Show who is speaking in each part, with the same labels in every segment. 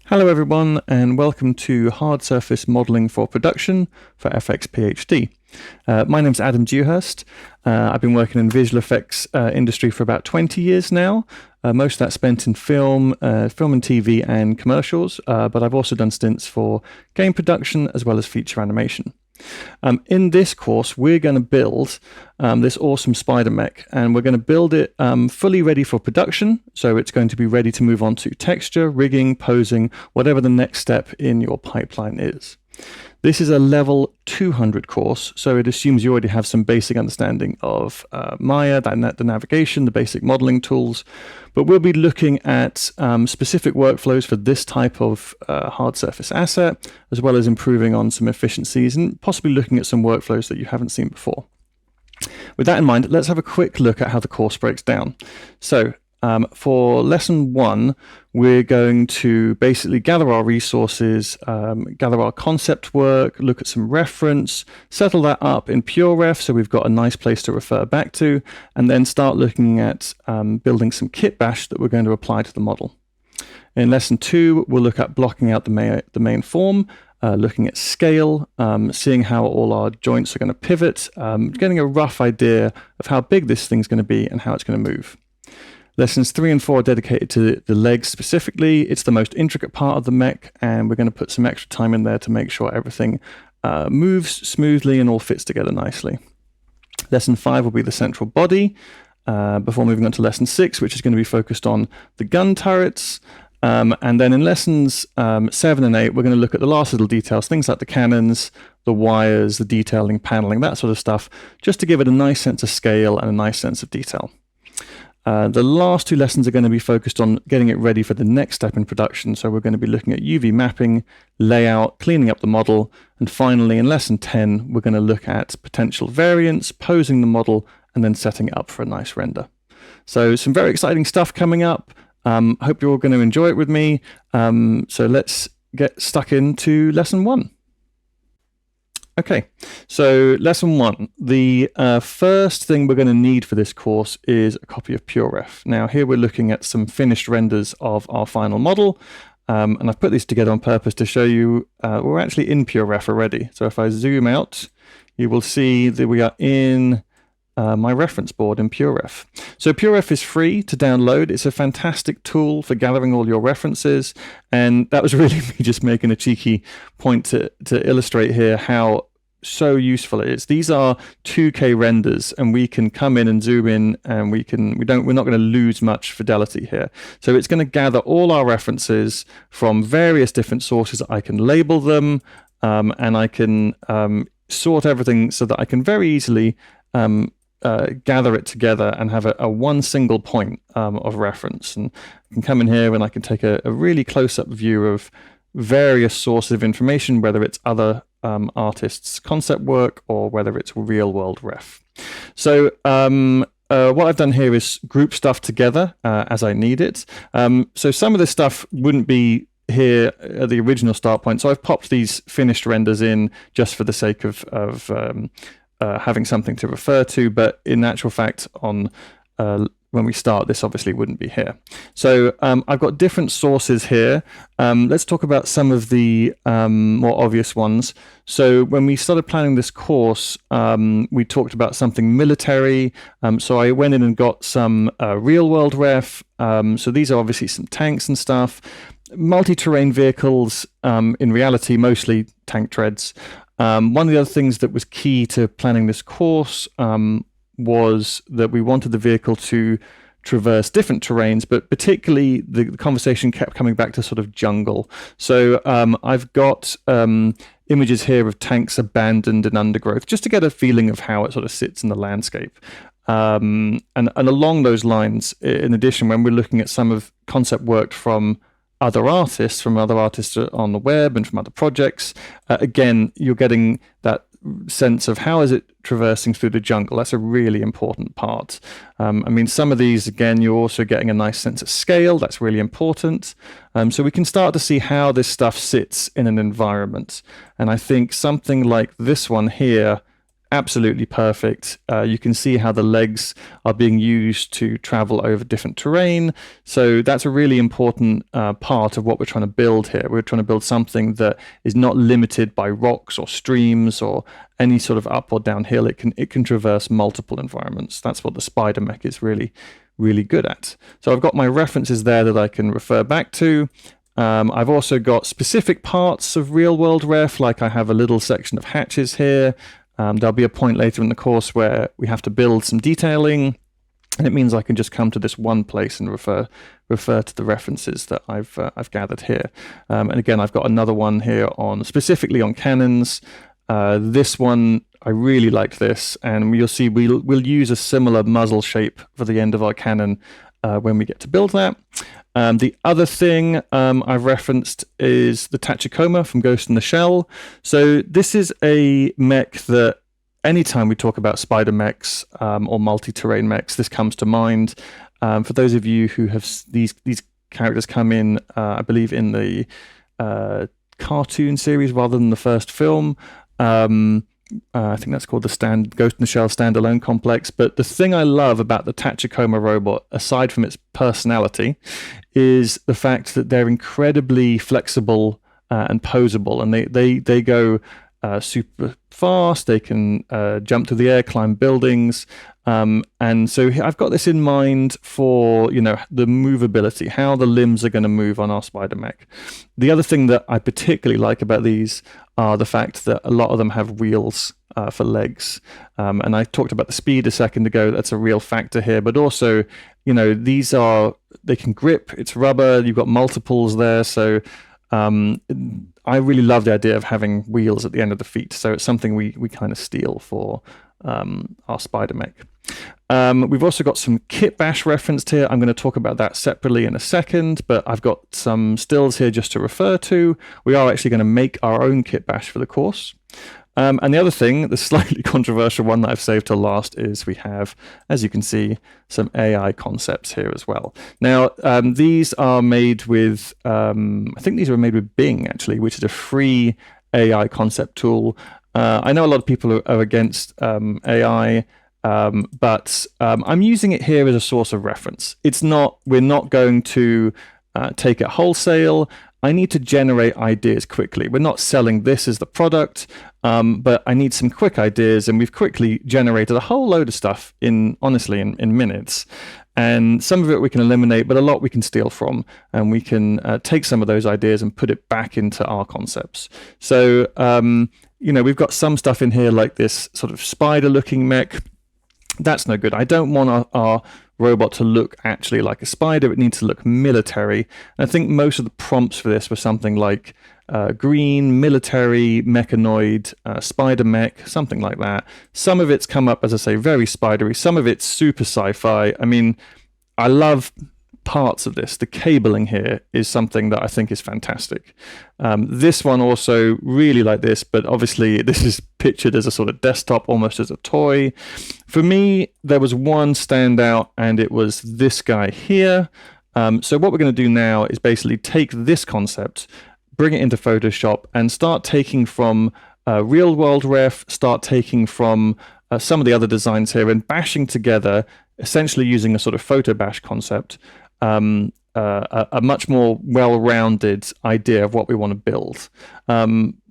Speaker 1: Hello everyone and welcome to Hard Surface Modeling for Production for FX PhD. My name's Adam Dewhurst. I've been working in the visual effects industry for about 20 years now. Most of that spent in film and TV and commercials, but I've also done stints for game production as well as feature animation. In this course, we're going to build this awesome spider mech, and we're going to build it fully ready for production. So it's going to be ready to move on to texture, rigging, posing, whatever the next step in your pipeline is. This is a level 200 course, so it assumes you already have some basic understanding of Maya, the navigation, the basic modeling tools, but we'll be looking at specific workflows for this type of hard surface asset, as well as improving on some efficiencies and possibly looking at some workflows that you haven't seen before. With that in mind, let's have a quick look at how the course breaks down. So for lesson 1, we're going to basically gather our resources, gather our concept work, look at some reference, settle that up in PureRef so we've got a nice place to refer back to, and then start looking at building some kitbash that we're going to apply to the model. In lesson 2, we'll look at blocking out the main form, looking at scale, seeing how all our joints are going to pivot, getting a rough idea of how big this thing's going to be and how it's going to move. Lessons 3 and 4 are dedicated to the legs specifically. It's the most intricate part of the mech, and we're going to put some extra time in there to make sure everything moves smoothly and all fits together nicely. Lesson 5 will be the central body, before moving on to lesson 6, which is going to be focused on the gun turrets. And then in lessons 7 and 8, we're going to look at the last little details, things like the cannons, the wires, the detailing, paneling, that sort of stuff, just to give it a nice sense of scale and a nice sense of detail. The last 2 lessons are going to be focused on getting it ready for the next step in production. So we're going to be looking at UV mapping, layout, cleaning up the model, and finally in lesson 10, we're going to look at potential variants, posing the model, and then setting it up for a nice render. So some very exciting stuff coming up. Hope you're all going to enjoy it with me. So let's get stuck into lesson 1. Okay, so lesson 1. The first thing we're going to need for this course is a copy of PureRef. Now here we're looking at some finished renders of our final model, and I've put these together on purpose to show you we're actually in PureRef already. So if I zoom out, you will see that we are in my reference board in PureRef. So PureRef is free to download. It's a fantastic tool for gathering all your references, and that was really me just making a cheeky point to illustrate here how so useful it is. These are 2K renders, and we can come in and zoom in, and we're not going to lose much fidelity here. So it's going to gather all our references from various different sources. I can label them, and I can sort everything so that I can very easily gather it together and have a one single point of reference. And I can come in here and I can take a really close-up view of various sources of information, whether it's other artists' concept work or whether it's real-world ref. So what I've done here is group stuff together as I need it. So some of this stuff wouldn't be here at the original start point, so I've popped these finished renders in just for the sake of having something to refer to, but in actual fact, on when we start, this obviously wouldn't be here. So I've got different sources here. Let's talk about some of the more obvious ones. So when we started planning this course, we talked about something military. So I went in and got some real-world ref. So these are obviously some tanks and stuff. Multi-terrain vehicles, in reality, mostly tank treads. One of the other things that was key to planning this course was that we wanted the vehicle to traverse different terrains, but particularly the conversation kept coming back to sort of jungle. So I've got images here of tanks abandoned in undergrowth, just to get a feeling of how it sort of sits in the landscape. And along those lines, in addition, when we're looking at some of concept work from other artists on the web and from other projects, again, you're getting that sense of how is it traversing through the jungle. That's a really important part. I mean, some of these, again, you're also getting a nice sense of scale. That's really important. So we can start to see how this stuff sits in an environment. And I think something like this one here absolutely perfect. You can see how the legs are being used to travel over different terrain. So that's a really important part of what we're trying to build here. We're trying to build something that is not limited by rocks or streams or any sort of up or downhill. It can traverse multiple environments. That's what the Spider Mech is really good at. So I've got my references there that I can refer back to. I've also got specific parts of real world ref, like I have a little section of hatches here. There'll be a point later in the course where we have to build some detailing, and it means I can just come to this one place and refer to the references that I've gathered here. And again, I've got another one here specifically on cannons. This one, I really like this, and you'll see we'll use a similar muzzle shape for the end of our cannon when we get to build that. The other thing I've referenced is the Tachikoma from Ghost in the Shell. So this is a mech that anytime we talk about spider mechs or multi-terrain mechs, this comes to mind. For those of you who have these characters come in, I believe in the cartoon series rather than the first film. I think that's called the Ghost in the Shell standalone complex. But the thing I love about the Tachikoma robot, aside from its personality, is the fact that they're incredibly flexible and posable, and they go super fast. They can jump through the air, climb buildings, and so I've got this in mind for the movability, how the limbs are going to move on our Spider Mech. The other thing that I particularly like about these are the fact that a lot of them have wheels for legs, and I talked about the speed a second ago. That's a real factor here, but also they can grip. It's rubber. You've got multiples there, so. I really love the idea of having wheels at the end of the feet, so it's something we kind of steal for our Spider Mech. We've also got some kit bash referenced here. I'm going to talk about that separately in a second, but I've got some stills here just to refer to. We are actually going to make our own kit bash for the course. And the other thing, the slightly controversial one that I've saved to last, is we have, as you can see, some AI concepts here as well. Now, these are made with, I think these were made with Bing, actually, which is a free AI concept tool. I know a lot of people are against AI, but I'm using it here as a source of reference. We're not going to take it wholesale. I need to generate ideas quickly. We're not selling this as the product, but I need some quick ideas, and we've quickly generated a whole load of stuff in minutes. And some of it we can eliminate, but a lot we can steal from, and we can take some of those ideas and put it back into our concepts. So, we've got some stuff in here like this sort of spider-looking mech. That's no good. I don't want our robot to look actually like a spider. It needs to look military. And I think most of the prompts for this were something like green, military, mechanoid, spider mech, something like that. Some of it's come up, as I say, very spidery. Some of it's super sci-fi. I mean, I love parts of this. The cabling here is something that I think is fantastic. This one also really like this, but obviously this is pictured as a sort of desktop, almost as a toy. For me, there was one standout, and it was this guy here. So what we're going to do now is basically take this concept, bring it into Photoshop, and start taking from real world ref, start taking from some of the other designs here, and bashing together, essentially using a sort of photo bash concept, a much more well-rounded idea of what we want to build.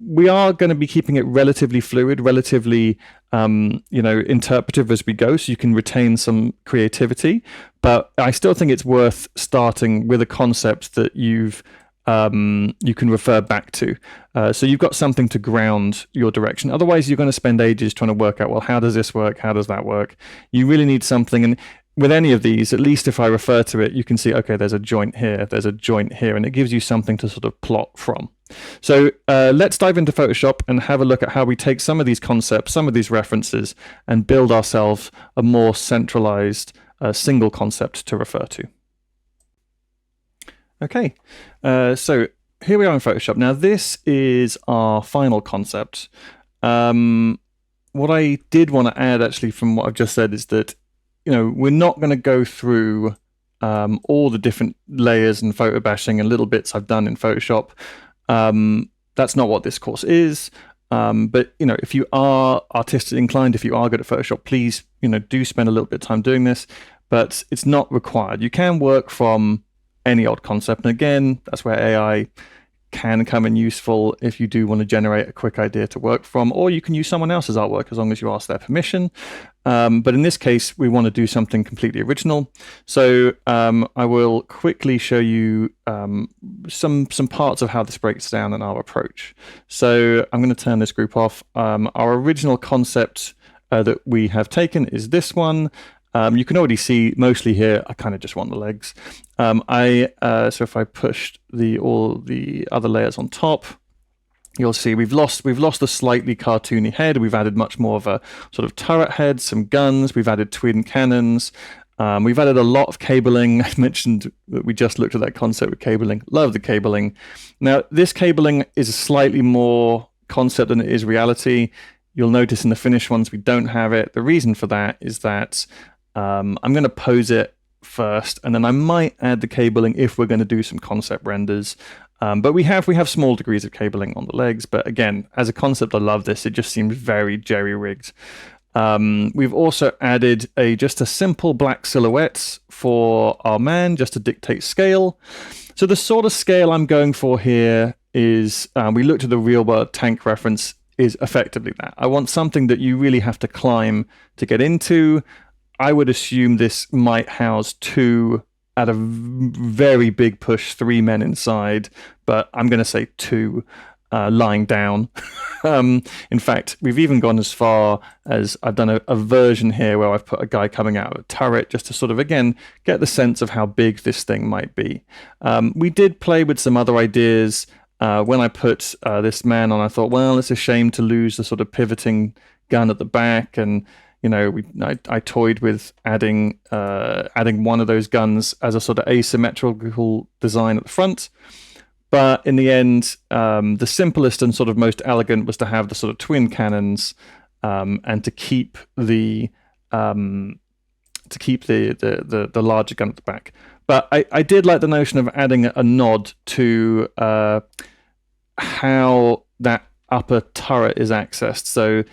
Speaker 1: We are going to be keeping it relatively fluid, relatively interpretive as we go, so you can retain some creativity. But I still think it's worth starting with a concept that you can refer back to. So you've got something to ground your direction. Otherwise, you're going to spend ages trying to work out, well, how does this work? How does that work? You really need something. And with any of these, at least if I refer to it, you can see, okay, there's a joint here, there's a joint here, and it gives you something to sort of plot from. So let's dive into Photoshop and have a look at how we take some of these concepts, some of these references, and build ourselves a more centralized single concept to refer to. Okay, so here we are in Photoshop. Now this is our final concept. What I did want to add actually from what I've just said is that we're not going to go through all the different layers and photo bashing and little bits I've done in Photoshop. That's not what this course is. But if you are artistically inclined, if you are good at Photoshop, please do spend a little bit of time doing this. But it's not required. You can work from any odd concept, and again, that's where AI can come in useful if you do want to generate a quick idea to work from, or you can use someone else's artwork as long as you ask their permission. But in this case, we want to do something completely original. So I will quickly show you some parts of how this breaks down in our approach. So I'm going to turn this group off. Our original concept that we have taken is this one. You can already see mostly here, I kind of just want the legs. So if I pushed all the other layers on top, you'll see we've lost the slightly cartoony head. We've added much more of a sort of turret head, some guns. We've added twin cannons. We've added a lot of cabling. I mentioned that we just looked at that concept with cabling. Love the cabling. Now, this cabling is slightly more concept than it is reality. You'll notice in the finished ones we don't have it. The reason for that is that I'm going to pose it first, and then I might add the cabling if we're going to do some concept renders. But we have small degrees of cabling on the legs. But again, as a concept, I love this. It just seems very jerry-rigged. We've also added just a simple black silhouette for our man, just to dictate scale. So the sort of scale I'm going for here is, we looked at the real-world tank reference, is effectively that. I want something that you really have to climb to get into. I would assume this might house 2, at a very big push, 3 men inside, but I'm going to say 2 lying down. In fact, we've even gone as far as I've done a version here where I've put a guy coming out of a turret just to sort of, again, get the sense of how big this thing might be. We did play with some other ideas. When I put this man on, I thought, well, it's a shame to lose the sort of pivoting gun at the back, and I toyed with adding one of those guns as a sort of asymmetrical design at the front. But in the end, the simplest and sort of most elegant was to have the sort of twin cannons, and to keep the larger gun at the back. But I did like the notion of adding a nod to how that upper turret is accessed. So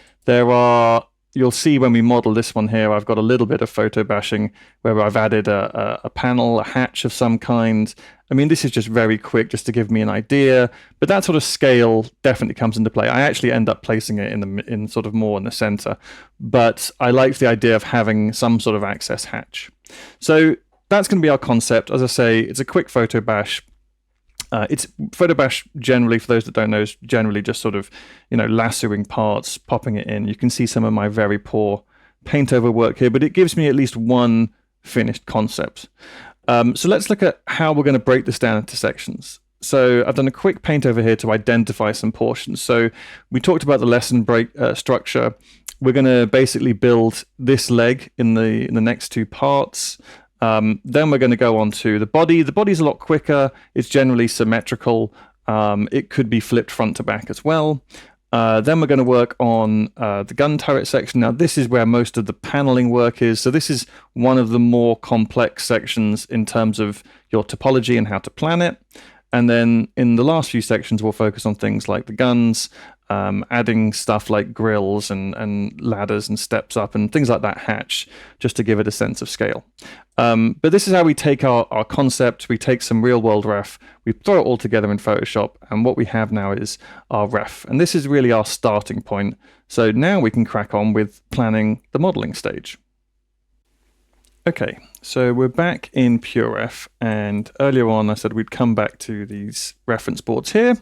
Speaker 1: you'll see when we model this one here, I've got a little bit of photo bashing where I've added a panel, a hatch of some kind. I mean, this is just very quick just to give me an idea, but that sort of scale definitely comes into play. I actually end up placing it in sort of more in the center, but I like the idea of having some sort of access hatch. So that's going to be our concept. As I say, it's a quick photo bash. It's photo bash generally, for those that don't know, is generally just sort of, lassoing parts, popping it in. You can see some of my very poor paint over work here, but it gives me at least one finished concept. So let's look at how we're going to break this down into sections. So I've done a quick paint over here to identify some portions. So we talked about the lesson break structure. We're going to basically build this leg in the next 2 parts. Then we're going to go on to the body. The body's a lot quicker. It's generally symmetrical. It could be flipped front to back as well. Then we're going to work on the gun turret section. Now, this is where most of the paneling work is. So this is one of the more complex sections in terms of your topology and how to plan it. And then in the last few sections, we'll focus on things like the guns, adding stuff like grills and ladders and steps up and things like that hatch, just to give it a sense of scale. But this is how we take our concept, we take some real world ref, we throw it all together in Photoshop, and what we have now is our ref. And this is really our starting point. So now we can crack on with planning the modeling stage. Okay, so we're back in PureRef, and earlier on I said we'd come back to these reference boards here,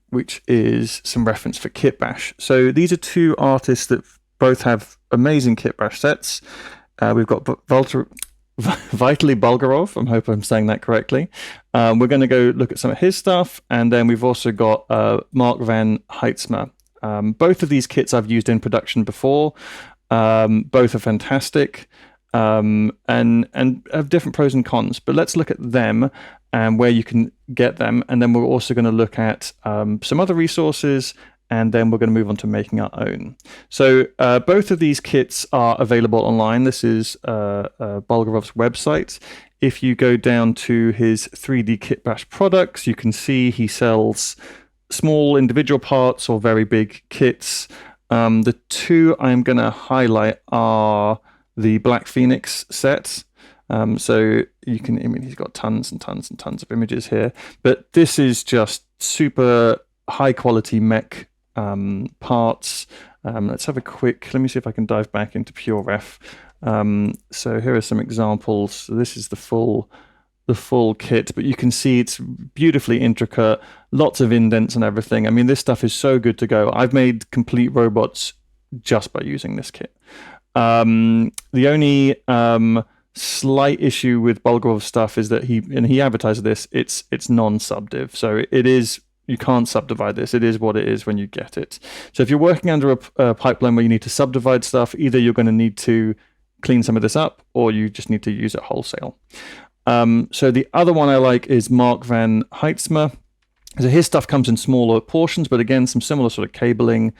Speaker 1: which is some reference for Kitbash. So these are 2 artists that both have amazing Kitbash sets. We've got Vitaly Bulgarov, I hope I'm saying that correctly. We're going to go look at some of his stuff, and then we've also got Mark van Heidsma. Both of these kits I've used in production before. Both are fantastic. And have different pros and cons, but let's look at them and where you can get them, and then we're also going to look at some other resources, and then we're going to move on to making our own. So both of these kits are available online. This is Bulgarov's website. If you go down to his 3D Kitbash products, you can see he sells small individual parts or very big kits. The two I'm going to highlight are the Black Phoenix sets. So you can, I mean, he's got tons and tons and tons of images here, but this is just super high quality mech parts. Let's have a quick, let me see if I can dive back into PureRef. So here are some examples. So this is the full kit, but you can see it's beautifully intricate, lots of indents and everything. I mean, this stuff is so good to go. I've made complete robots just by using this kit. The only slight issue with Bulgarov's stuff is that he advertised this, it's non-subdiv. So it is, you can't subdivide this. It is what it is when you get it. So if you're working under a pipeline where you need to subdivide stuff, either you're going to need to clean some of this up or you just need to use it wholesale. So the other one I like is Mark van Heidsma. So his stuff comes in smaller portions, but again, some similar sort of cabling.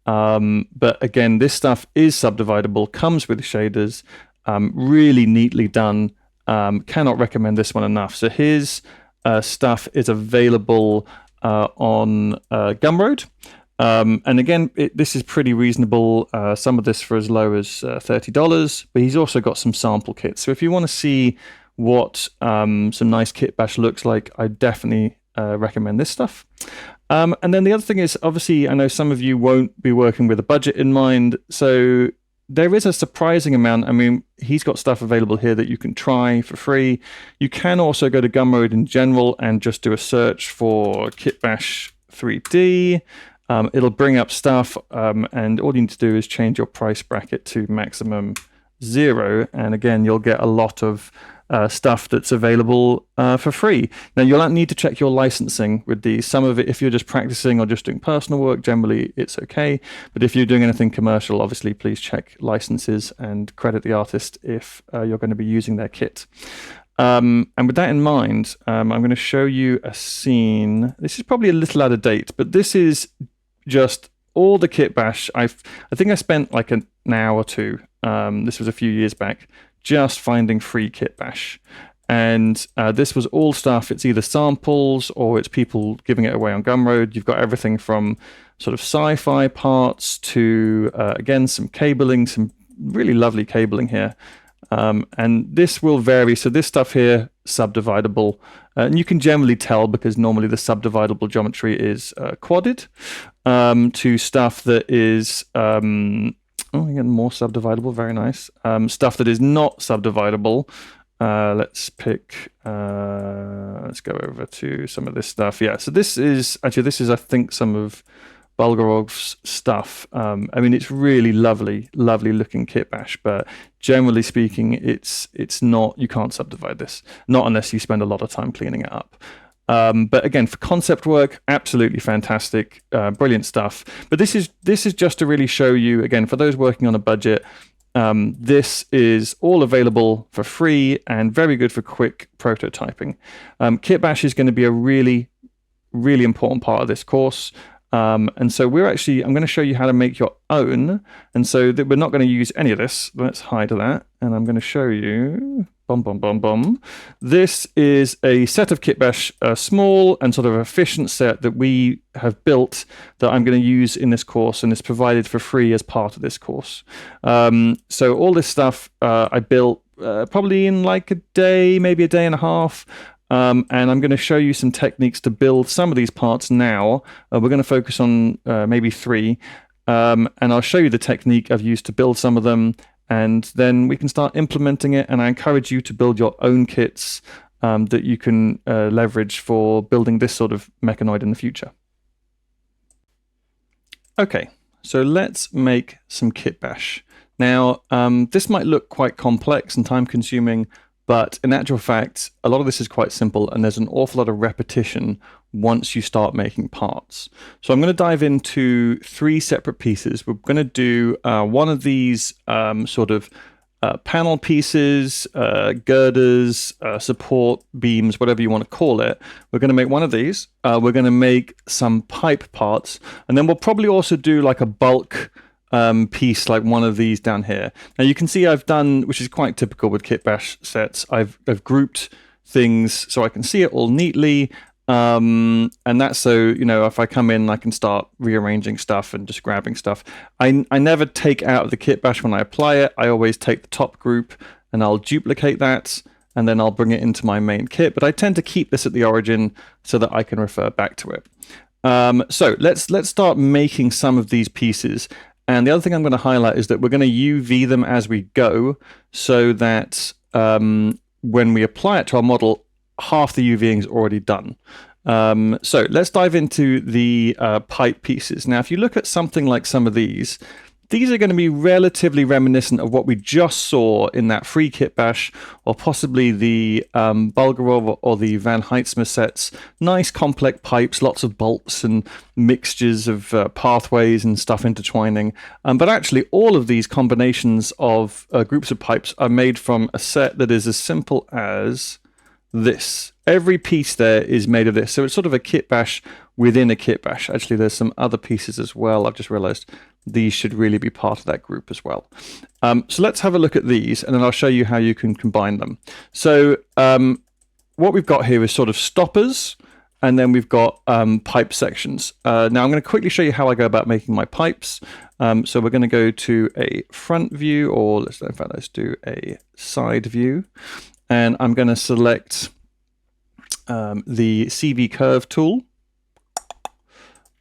Speaker 1: But again, this stuff is subdividable, comes with shaders, really neatly done. Cannot recommend this one enough. So his stuff is available on Gumroad. And again, this is pretty reasonable. Some of this for as low as $30, but he's also got some sample kits. So if you want to see what some nice kit bash looks like, I definitely recommend this stuff. And then the other thing is, obviously, I know some of you won't be working with a budget in mind, so there is a surprising amount. I mean, he's got stuff available here that you can try for free. You can also go to Gumroad in general and just do a search for Kitbash 3D. It'll bring up stuff, and all you need to do is change your price bracket to maximum 0, and again, you'll get a lot of stuff that's available for free. Now, you'll need to check your licensing with these. Some of it, if you're just practicing or just doing personal work, generally it's okay. But if you're doing anything commercial, obviously, please check licenses and credit the artist if you're going to be using their kit. And with that in mind, I'm going to show you a scene. This is probably a little out of date, but this is just all the kit bash. I think I spent like an hour or two. This was a few years back, just finding free kit bash. And this was all stuff, it's either samples or it's people giving it away on Gumroad. You've got everything from sort of sci-fi parts to, again, some cabling, some really lovely cabling here. And this will vary. So this stuff here, subdividable. And you can generally tell because normally the subdividable geometry is quadded to stuff that is... again, more subdividable, very nice. Stuff that is not subdividable. Let's go over to some of this stuff. Yeah, so this is, I think, some of Bulgarov's stuff. I mean, it's really lovely looking kit bash, but generally speaking, it's not, you can't subdivide this, not unless you spend a lot of time cleaning it up. But again, for concept work, absolutely fantastic, brilliant stuff. But this is just to really show you, again, for those working on a budget, this is all available for free and very good for quick prototyping. Kitbash is going to be a really, really important part of this course. And so I'm going to show you how to make your own. And so we're not going to use any of this. Let's hide that. And I'm going to show you, This is a set of Kitbash, a small and sort of efficient set that we have built that I'm going to use in this course and is provided for free as part of this course. So all this stuff I built probably in like a day, maybe a day and a half. And I'm going to show you some techniques to build some of these parts now. We're going to focus on maybe 3. And I'll show you the technique I've used to build some of them. And then we can start implementing it. And I encourage you to build your own kits that you can leverage for building this sort of mechanoid in the future. Okay, so let's make some Kitbash. Now, this might look quite complex and time-consuming, but in actual fact, a lot of this is quite simple, and there's an awful lot of repetition once you start making parts. So I'm going to dive into 3 separate pieces. We're going to do one of these sort of panel pieces, girders, support beams, whatever you want to call it. We're going to make one of these. We're going to make some pipe parts, and then we'll probably also do like a bulk piece like one of these down here. Now you can see I've done, which is quite typical with Kitbash sets, I've grouped things so I can see it all neatly. And that's so, you know, if I come in, I can start rearranging stuff and just grabbing stuff. I never take out of the kit bash when I apply it. I always take the top group and I'll duplicate that, and then I'll bring it into my main kit. But I tend to keep this at the origin so that I can refer back to it. So let's start making some of these pieces. And the other thing I'm going to highlight is that we're going to UV them as we go, so that when we apply it to our model, half the UVing is already done. So let's dive into the pipe pieces. Now, if you look at something like some of these are going to be relatively reminiscent of what we just saw in that free kit bash, or possibly the Bulgarov or the Van Heitzma sets. Nice complex pipes, lots of bolts and mixtures of pathways and stuff intertwining. But actually, all of these combinations of groups of pipes are made from a set that is as simple as this. Every piece there is made of this. So it's sort of a kit bash within a kit bash. Actually, there's some other pieces as well. I've just realized these should really be part of that group as well. So let's have a look at these, and then I'll show you how you can combine them. So what we've got here is sort of stoppers, and then we've got pipe sections. Now I'm going to quickly show you how I go about making my pipes. So we're going to go to a front view, or let's do a side view. And I'm going to select the CV curve tool.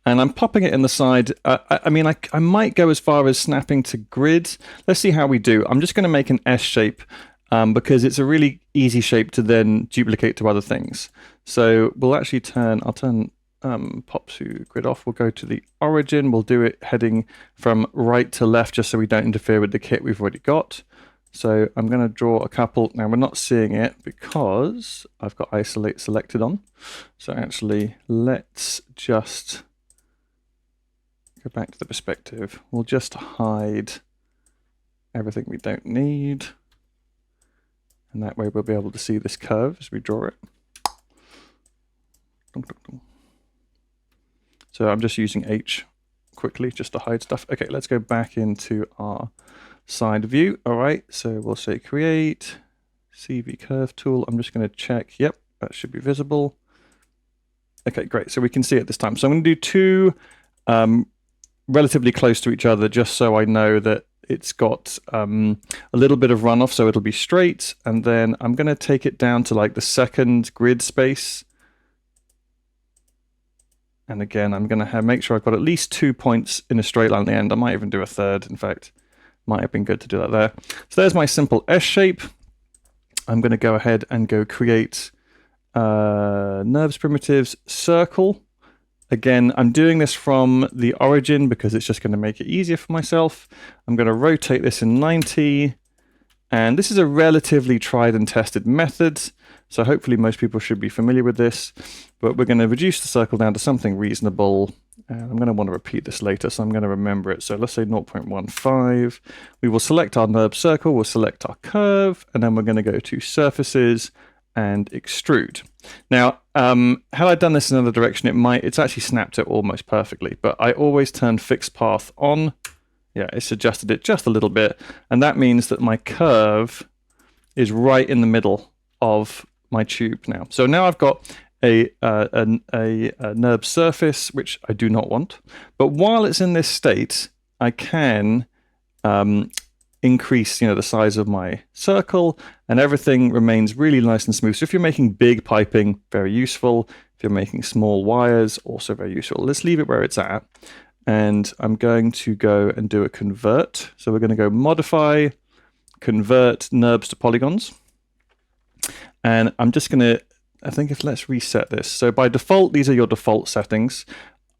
Speaker 1: And I'm popping it in the side. I mean, I might go as far as snapping to grid. Let's see how we do. I'm just going to make an S shape because it's a really easy shape to then duplicate to other things. So we'll actually I'll turn pop to grid off. We'll go to the origin. We'll do it heading from right to left just so we don't interfere with the kit we've already got. So I'm going to draw a couple. Now we're not seeing it because I've got isolate selected on. So actually, let's just go back to the perspective. We'll just hide everything we don't need. And that way we'll be able to see this curve as we draw it. So I'm just using H quickly just to hide stuff. Okay, let's go back into our side view. All right, so we'll say create CV curve tool. I'm just going to check. Yep, that should be visible. Okay, great. So we can see it this time. So I'm going to do two relatively close to each other just so I know that it's got a little bit of runoff, so it'll be straight. And then I'm going to take it down to like the second grid space. And again, I'm going to make sure I've got at least 2 points in a straight line at the end. I might even do a third, in fact. Might have been good to do that there. So there's my simple S shape. I'm going to go ahead and go create NURBS primitives circle. Again, I'm doing this from the origin because it's just going to make it easier for myself. I'm going to rotate this in 90. And this is a relatively tried and tested method. So hopefully most people should be familiar with this. But we're going to reduce the circle down to something reasonable. And I'm going to want to repeat this later, so I'm going to remember it. So let's say 0.15. We will select our NURBS circle, we'll select our curve, and then we're going to go to surfaces and extrude. Now, had I done this in another direction, it's actually snapped it almost perfectly, but I always turn fixed path on. Yeah, it's adjusted it just a little bit, and that means that my curve is right in the middle of my tube now. So now I've got a NURBS surface, which I do not want. But while it's in this state, I can increase, the size of my circle, and everything remains really nice and smooth. So if you're making big piping, very useful. If you're making small wires, also very useful. Let's leave it where it's at. And I'm going to go and do a convert. So we're going to go modify, convert NURBS to polygons. And I'm just going to, let's reset this. So by default, these are your default settings.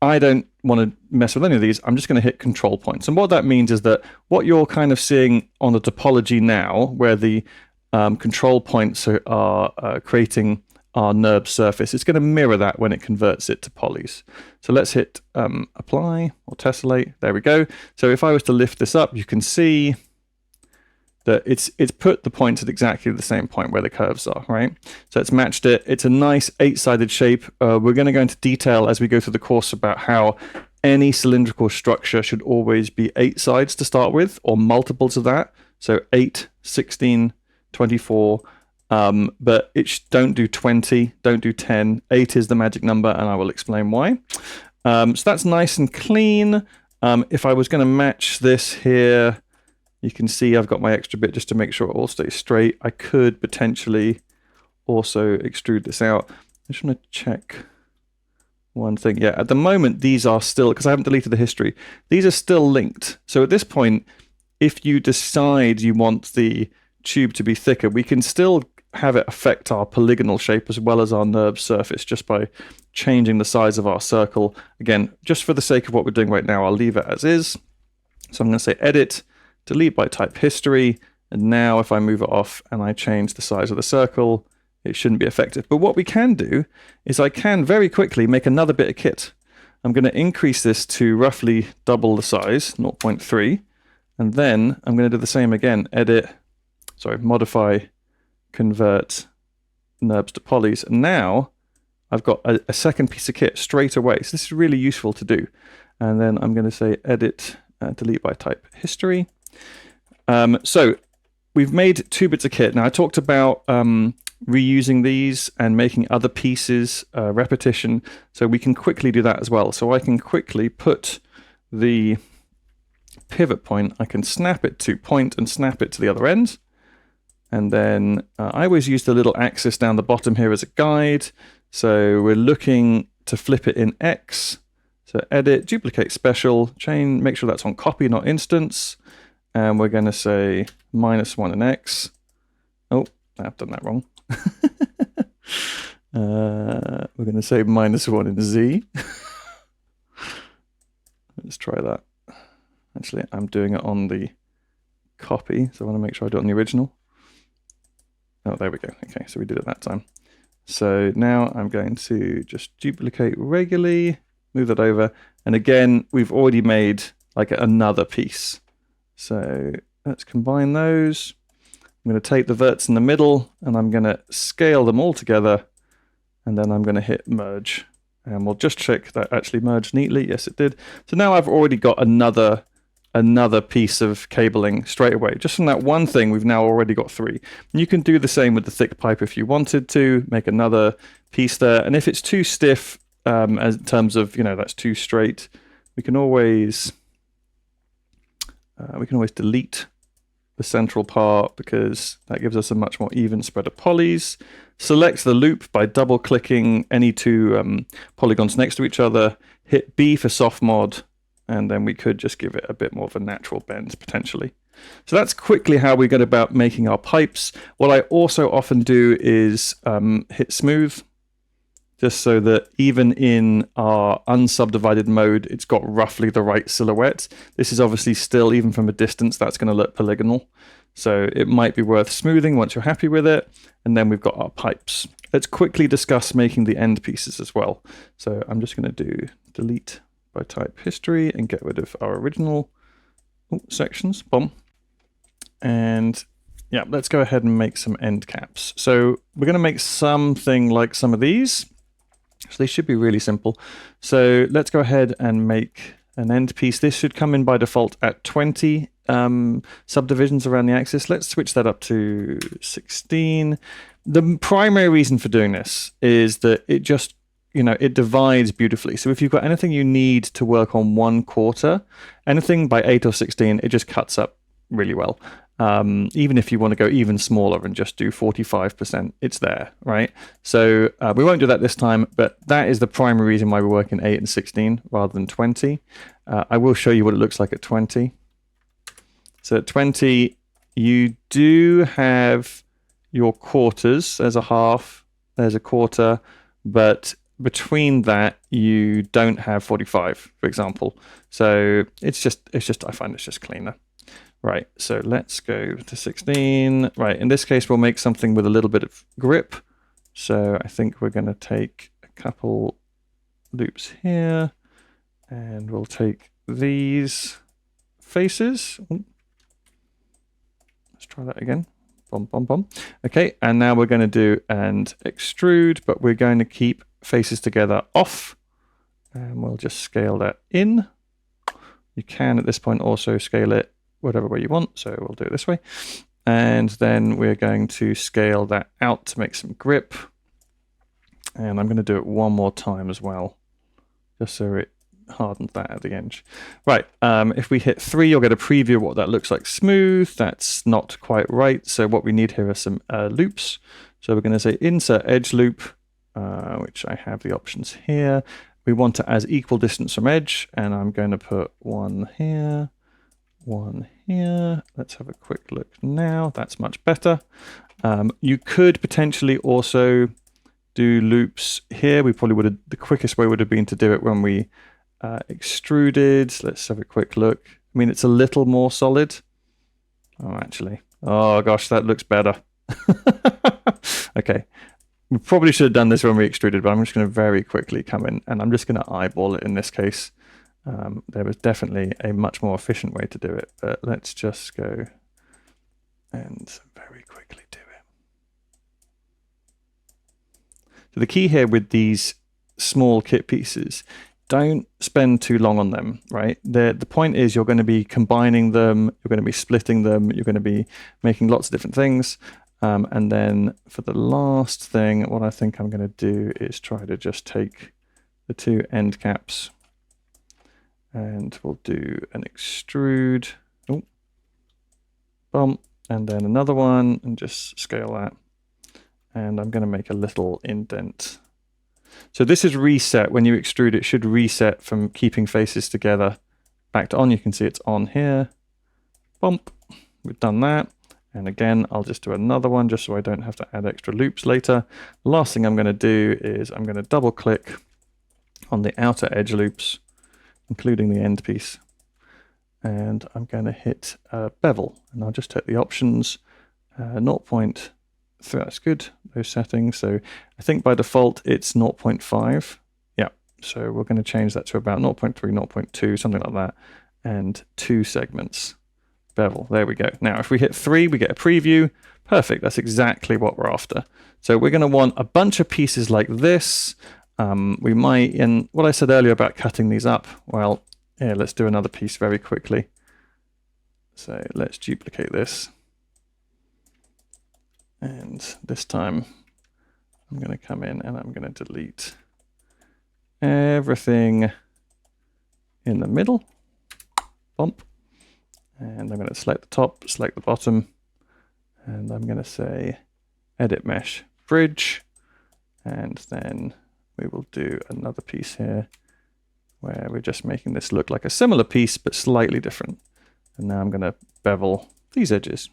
Speaker 1: I don't want to mess with any of these. I'm just going to hit control points. And what that means is that what you're kind of seeing on the topology now, where the control points are creating our NURBS surface, it's going to mirror that when it converts it to polys. So let's hit apply or tessellate. There we go. So if I was to lift this up, you can see that it's put the points at exactly the same point where the curves are, right? So it's matched it. It's a nice 8-sided shape. We're going to go into detail as we go through the course about how any cylindrical structure should always be 8 sides to start with, or multiples of that. So 8, 16, 24, But don't do 20, don't do 10. 8 is the magic number, and I will explain why. So that's nice and clean. If I was going to match this here, you can see I've got my extra bit just to make sure it all stays straight. I could potentially also extrude this out. I just want to check one thing. Yeah, at the moment, these are still, because I haven't deleted the history, these are still linked. So at this point, if you decide you want the tube to be thicker, we can still have it affect our polygonal shape as well as our NURB surface just by changing the size of our circle. Again, just for the sake of what we're doing right now, I'll leave it as is. So I'm going to say edit, delete by type history, and now if I move it off and I change the size of the circle, it shouldn't be affected. But what we can do is I can very quickly make another bit of kit. I'm going to increase this to roughly double the size, 0.3, and then I'm going to do the same again, modify, convert NURBS to polys, and now I've got a second piece of kit straight away. So this is really useful to do. And then I'm going to say edit, delete by type history. So we've made 2 bits of kit. Now I talked about reusing these and making other pieces, repetition, so we can quickly do that as well. So I can quickly put the pivot point, I can snap it to point and snap it to the other end. And then I always use the little axis down the bottom here as a guide. So we're looking to flip it in X. So edit, duplicate special, chain, make sure that's on copy, not instance. And we're going to say -1 in X. Oh, I've done that wrong. We're going to say -1 in Z. Let's try that. Actually, I'm doing it on the copy, so I want to make sure I do it on the original. Oh, there we go. Okay, so we did it that time. So now I'm going to just duplicate regularly, move that over, and again, we've already made like another piece. So let's combine those. I'm going to take the verts in the middle, and I'm going to scale them all together, and then I'm going to hit merge. And we'll just check that actually merged neatly. Yes, it did. So now I've already got another piece of cabling straight away. Just from that one thing, we've now already got 3. And you can do the same with the thick pipe if you wanted to, make another piece there. And if it's too stiff, as in terms of, that's too straight, we can always delete the central part because that gives us a much more even spread of polys. Select the loop by double clicking any 2 polygons next to each other, hit B for soft mod, and then we could just give it a bit more of a natural bend potentially. So that's quickly how we go about making our pipes. What I also often do is hit smooth, just so that even in our unsubdivided mode, it's got roughly the right silhouette. This is obviously still, even from a distance, that's going to look polygonal. So it might be worth smoothing once you're happy with it. And then we've got our pipes. Let's quickly discuss making the end pieces as well. So I'm just going to do delete by type history and get rid of our original sections. Boom. And yeah, let's go ahead and make some end caps. So we're going to make something like some of these. So they should be really simple. So let's go ahead and make an end piece. This should come in by default at 20 subdivisions around the axis. Let's switch that up to 16. The primary reason for doing this is that it just, it divides beautifully. So if you've got anything you need to work on 1/4, anything by 8 or 16, it just cuts up really well. Even if you want to go even smaller and just do 45%, it's there, right? So we won't do that this time, but that is the primary reason why we're working 8 and 16 rather than 20. I will show you what it looks like at 20. So at 20, you do have your quarters. There's a half, there's a quarter, but between that, you don't have 45, for example. So it's just, I find it's just cleaner. Right, so let's go to 16. Right, in this case, we'll make something with a little bit of grip. So I think we're going to take a couple loops here, and we'll take these faces. Let's try that again. Bom, bom, bom. Okay, and now we're going to do and extrude, but we're going to keep faces together off, and we'll just scale that in. You can, at this point, also scale it whatever way you want, so we'll do it this way. And then we're going to scale that out to make some grip. And I'm going to do it one more time as well, just so it hardens that at the edge. Right, if we hit 3, you'll get a preview of what that looks like smooth. That's not quite right. So what we need here are some loops. So we're going to say insert edge loop, which I have the options here. We want it as equal distance from edge, and I'm going to put one here, one here. Let's have a quick look now. That's much better. You could potentially also do loops here. We probably would have, the quickest way would have been to do it when we extruded. Let's have a quick look. I mean, it's a little more solid. Oh, actually. Oh gosh, that looks better. Okay. We probably should have done this when we extruded, but I'm just going to very quickly come in and I'm just going to eyeball it in this case. There was definitely a much more efficient way to do it, but let's just go and very quickly do it. So the key here with these small kit pieces, don't spend too long on them, right? The point is you're going to be combining them, you're going to be splitting them, you're going to be making lots of different things. And then for the last thing, what I think I'm going to do is try to just take the 2 end caps and we'll do an extrude, bump, and then another one and just scale that. And I'm going to make a little indent. So this is reset. When you extrude, it should reset from keeping faces together back to on. You can see it's on here. Bump. We've done that. And again, I'll just do another one just so I don't have to add extra loops later. The last thing I'm going to do is I'm going to double click on the outer edge loops, including the end piece. And I'm going to hit bevel. And I'll just take the options. 0.3, that's good, those settings. So I think by default it's 0.5. Yeah, so we're going to change that to about 0.3, 0.2, something like that. And 2 segments. Bevel. There we go. Now, if we hit 3, we get a preview. Perfect. That's exactly what we're after. So we're going to want a bunch of pieces like this. We might, and what I said earlier about cutting these up, well, yeah, let's do another piece very quickly. So let's duplicate this. And this time I'm going to come in and I'm going to delete everything in the middle. Bump. And I'm going to select the top, select the bottom, and I'm going to say edit mesh bridge. And then we will do another piece here where we're just making this look like a similar piece, but slightly different. And now I'm going to bevel these edges.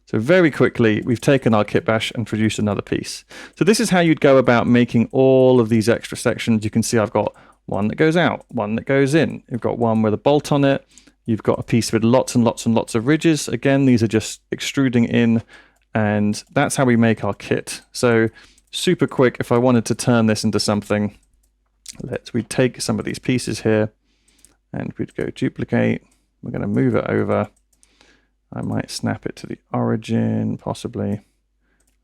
Speaker 1: So very quickly, we've taken our kit bash and produced another piece. So this is how you'd go about making all of these extra sections. You can see I've got one that goes out, one that goes in. You've got one with a bolt on it. You've got a piece with lots and lots and lots of ridges. Again, these are just extruding in, and that's how we make our kit. So super quick, if I wanted to turn this into something, we'd take some of these pieces here and we'd go duplicate. We're going to move it over. I might snap it to the origin, possibly.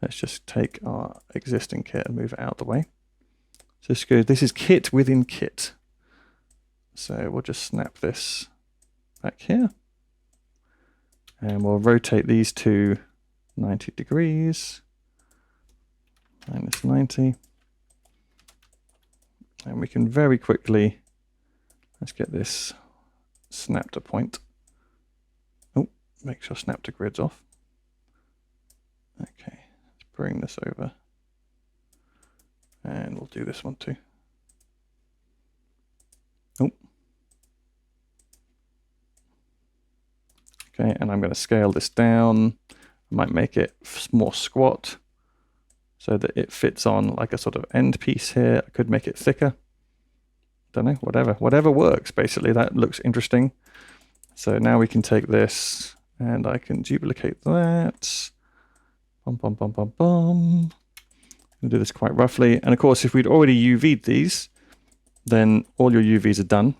Speaker 1: Let's just take our existing kit and move it out the way. So this is kit within kit. So we'll just snap this back here. And we'll rotate these to 90 degrees. Minus 90. And we can very quickly, let's get this snap to point. Oh, make sure snap to grid's off. Okay, let's bring this over. And we'll do this one too. Oh. Okay, and I'm going to scale this down. I might make it more squat so that it fits on like a sort of end piece here. I could make it thicker. Don't know, whatever works, basically. That looks interesting. So now we can take this and I can duplicate that. Bum, bum, bum, bum, bum. I'll do this quite roughly. And of course, if we'd already UV'd these, then all your UVs are done.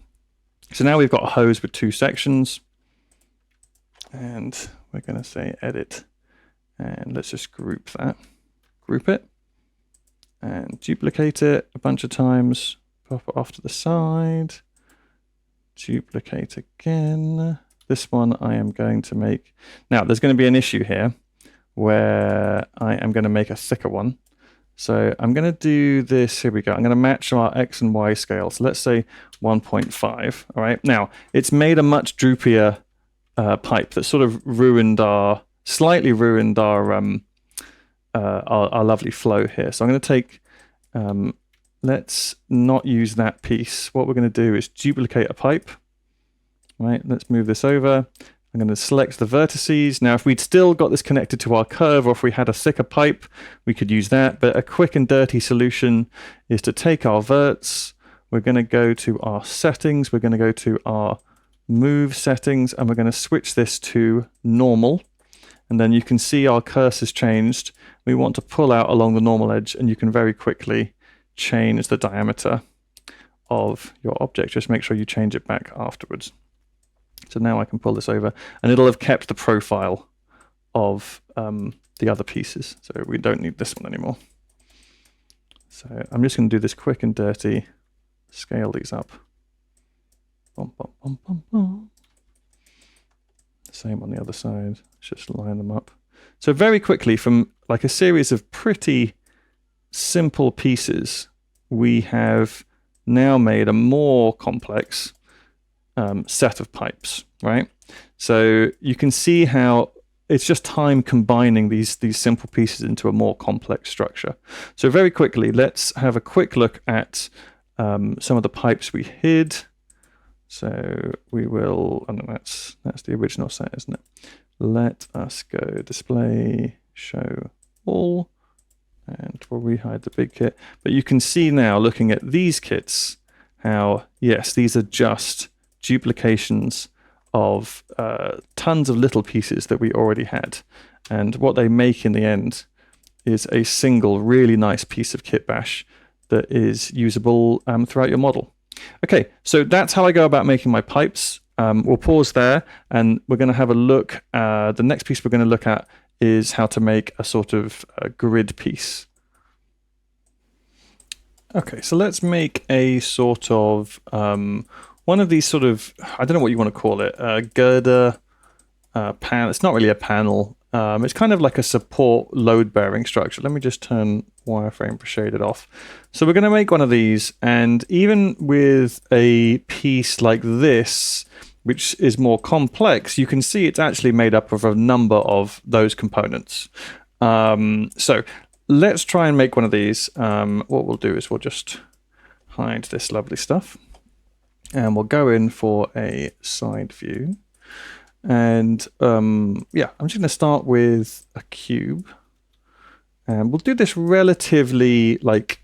Speaker 1: So now we've got a hose with 2 sections. And we're going to say edit. And let's just group that. Group it. And duplicate it a bunch of times. Pop it off to the side. Duplicate again. This one I am going to make. Now, there's going to be an issue here where I am going to make a thicker one. So I'm going to do this. Here we go. I'm going to match our X and Y scale. So let's say 1.5. All right. Now, it's made a much droopier pipe that sort of slightly ruined our lovely flow here. So I'm going to take, let's not use that piece. What we're going to do is duplicate a pipe. Right, let's move this over. I'm going to select the vertices. Now, if we'd still got this connected to our curve, or if we had a thicker pipe, we could use that. But a quick and dirty solution is to take our verts. We're going to go to our settings. We're going to go to our move settings, and we're going to switch this to normal. And then you can see our cursor's changed. We want to pull out along the normal edge, and you can very quickly change the diameter of your object. Just make sure you change it back afterwards. So now I can pull this over, and it'll have kept the profile of the other pieces. So we don't need this one anymore. So I'm just going to do this quick and dirty, scale these up. Bum, bum, bum, bum, bum. Same on the other side. Let's just line them up. So very quickly, from like a series of pretty simple pieces, we have now made a more complex set of pipes, right? So you can see how it's just time combining these simple pieces into a more complex structure. So very quickly, let's have a quick look at some of the pipes we hid. So we will, and that's the original set, isn't it? Let us go display, show all, and we'll rehide the big kit. But you can see now, looking at these kits, how, yes, these are just duplications of tons of little pieces that we already had. And what they make in the end is a single really nice piece of kit bash that is usable throughout your model. Okay, so that's how I go about making my pipes. We'll pause there, and we're going to have a look. The next piece we're going to look at is how to make a sort of grid piece. Okay, so let's make a sort of one of these sort of, I don't know what you want to call it, girder panel. It's not really a panel. It's kind of like a support load-bearing structure. Let me just turn wireframe shaded off. So we're going to make one of these, and even with a piece like this, which is more complex, you can see it's actually made up of a number of those components. So let's try and make one of these. What we'll do is we'll just hide this lovely stuff. And we'll go in for a side view. And yeah, I'm just going to start with a cube. And we'll do this relatively like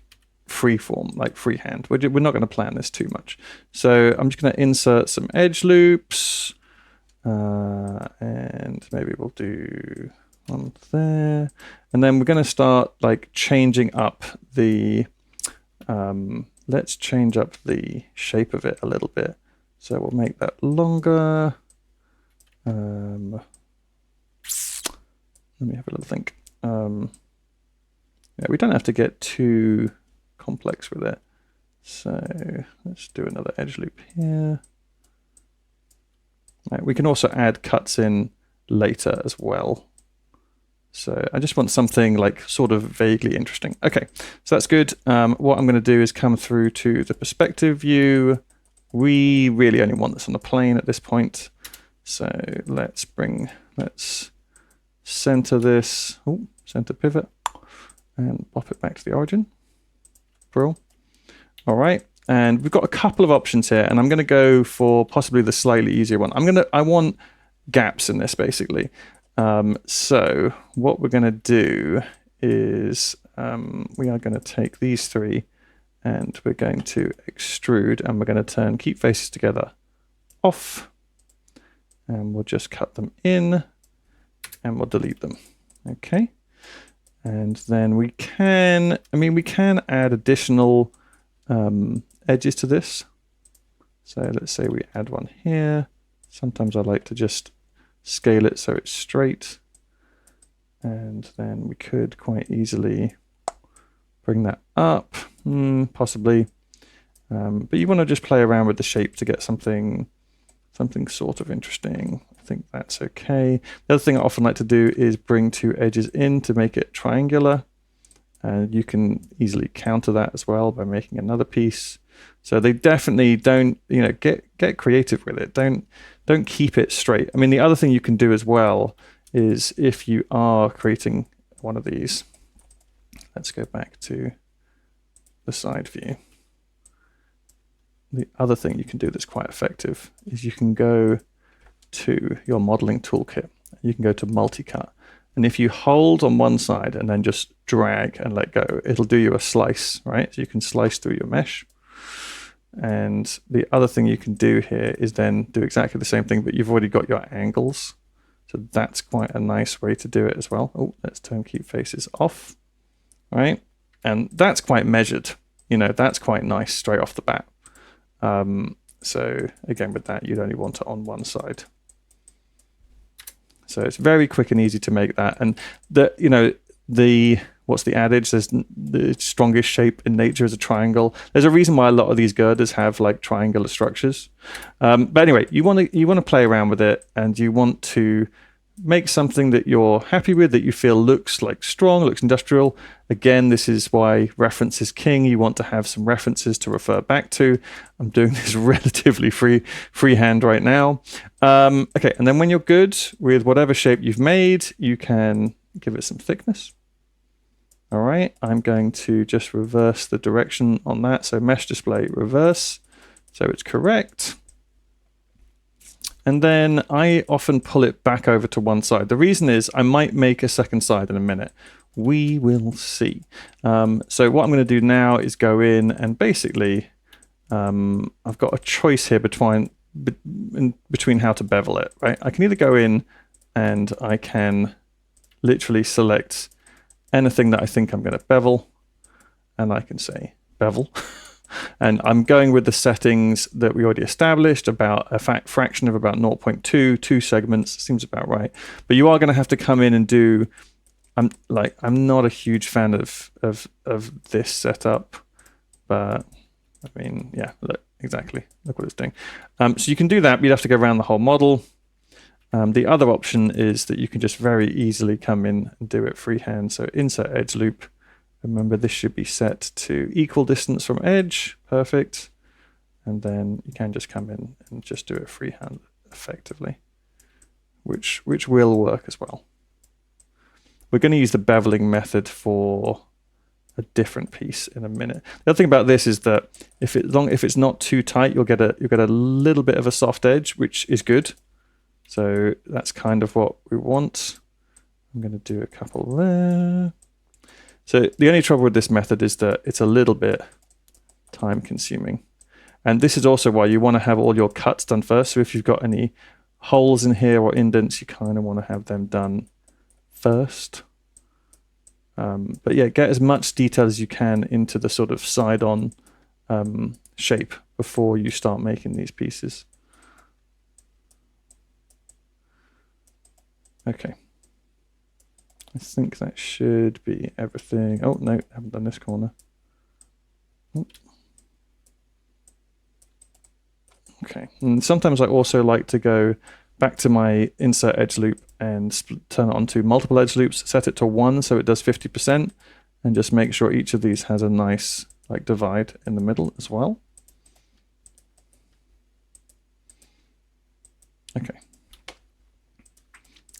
Speaker 1: freeform, like freehand. We're not going to plan this too much. So I'm just going to insert some edge loops. And maybe we'll do one there. And then we're going to start like changing up the... let's change up the shape of it a little bit. So we'll make that longer. Let me have a little think. Yeah, we don't have to get too complex with it. So let's do another edge loop here. Right, we can also add cuts in later as well. So I just want something like sort of vaguely interesting. Okay, so that's good. What I'm going to do is come through to the perspective view. We really only want this on the plane at this point. So let's center this, center pivot, and pop it back to the origin. Brill. All right, and we've got a couple of options here, and I'm going to go for possibly the slightly easier one. I want gaps in this basically. So what we're going to do is we are going to take these three, and we're going to extrude, and we're going to turn keep faces together off, and we'll just cut them in, and we'll delete them. Okay, and then we can add additional edges to this. So let's say we add one here. Sometimes I like to just scale it so it's straight, and then we could quite easily bring that up, possibly, but you want to just play around with the shape to get something something sort of interesting. I think that's okay. The other thing I often like to do is bring two edges in to make it triangular. And you can easily counter that as well by making another piece. So they definitely don't, get creative with it. Don't keep it straight. I mean, the other thing you can do as well is if you are creating one of these, let's go back to the side view. The other thing you can do that's quite effective is you can go to your modeling toolkit. You can go to multi-cut. And if you hold on one side and then just drag and let go, it'll do you a slice, right? So you can slice through your mesh. And the other thing you can do here is then do exactly the same thing, but you've already got your angles. So that's quite a nice way to do it as well. Oh, let's turn keep faces off, right? And that's quite measured. That's quite nice straight off the bat. So again, with that, you'd only want it on one side. So it's very quick and easy to make that. And what's the adage? There's the strongest shape in nature is a triangle. There's a reason why a lot of these girders have like triangular structures. But anyway, you want to play around with it, and you want to make something that you're happy with, that you feel looks like strong, looks industrial. Again, this is why reference is king. You want to have some references to refer back to. I'm doing this relatively freehand right now. Okay, and then when you're good with whatever shape you've made, you can give it some thickness. All right, I'm going to just reverse the direction on that. So mesh display reverse, so it's correct. And then I often pull it back over to one side. The reason is I might make a second side in a minute. We will see. So what I'm going to do now is go in and basically I've got a choice here between how to bevel it, right? I can either go in and I can literally select anything that I think I'm going to bevel, and I can say bevel. And I'm going with the settings that we already established, about a fraction of about 0.2, 2 segments, seems about right. But you are going to have to come in and do, I'm not a huge fan of this setup, but I mean, yeah, look what it's doing. So you can do that, but you'd have to go around the whole model. The other option is that you can just very easily come in and do it freehand. So insert edge loop. Remember, this should be set to equal distance from edge. Perfect. And then you can just come in and just do it freehand effectively, which will work as well. We're going to use the beveling method for a different piece in a minute. The other thing about this is that if it's not too tight, you'll get a little bit of a soft edge, which is good. So that's kind of what we want. I'm going to do a couple there. So the only trouble with this method is that it's a little bit time consuming. And this is also why you want to have all your cuts done first. So if you've got any holes in here or indents, you kind of want to have them done first. But yeah, get as much detail as you can into the sort of side-on shape before you start making these pieces. Okay. I think that should be everything. Oh, no, I haven't done this corner. Okay, and sometimes I also like to go back to my insert edge loop and turn it onto multiple edge loops, set it to 1 so it does 50%, and just make sure each of these has a nice divide in the middle as well. Okay.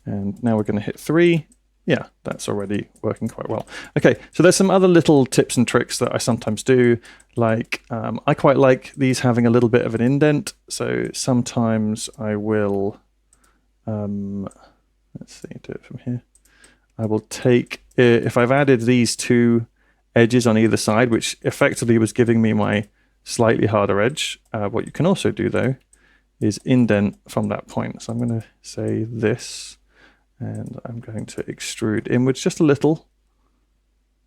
Speaker 1: And now we're going to hit 3. Yeah, that's already working quite well. Okay, so there's some other little tips and tricks that I sometimes do. Like, I quite like these having a little bit of an indent. So sometimes I will, let's see, do it from here. I will take, if I've added these two edges on either side, which effectively was giving me my slightly harder edge, what you can also do though, is indent from that point. So I'm going to say this. And I'm going to extrude inwards just a little.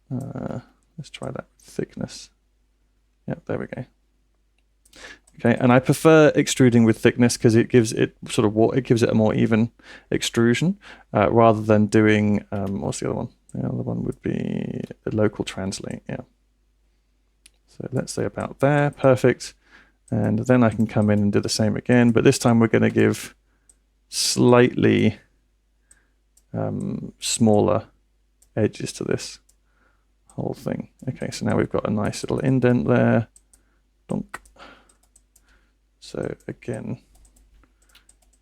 Speaker 1: Let's try that thickness. Yeah, there we go. Okay, and I prefer extruding with thickness because it gives it a more even extrusion rather than doing what's the other one? The other one would be the local translate. Yeah. So let's say about there, perfect. And then I can come in and do the same again, but this time we're going to give slightly smaller edges to this whole thing. Okay, so now we've got a nice little indent there. Donk. So again,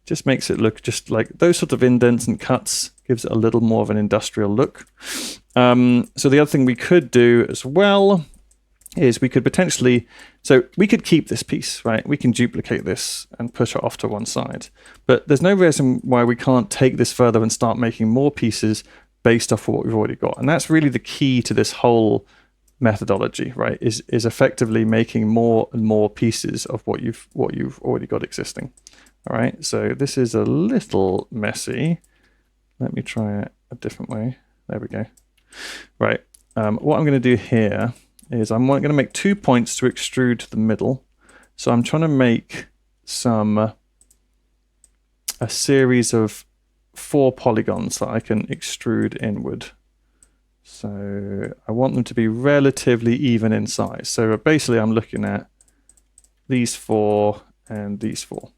Speaker 1: just makes it look just like those sort of indents and cuts, gives it a little more of an industrial look. So the other thing we could do as well is we could potentially, so we could keep this piece, right? We can duplicate this and push it off to one side, but there's no reason why we can't take this further and start making more pieces based off of what we've already got. And that's really the key to this whole methodology, right? Is effectively making more and more pieces of what you've already got existing. All right, so this is a little messy. Let me try it a different way. There we go. Right, what I'm going to do here is I'm going to make 2 points to extrude to the middle. So I'm trying to make a series of 4 polygons that I can extrude inward. So I want them to be relatively even in size. So basically I'm looking at these 4 and these 4.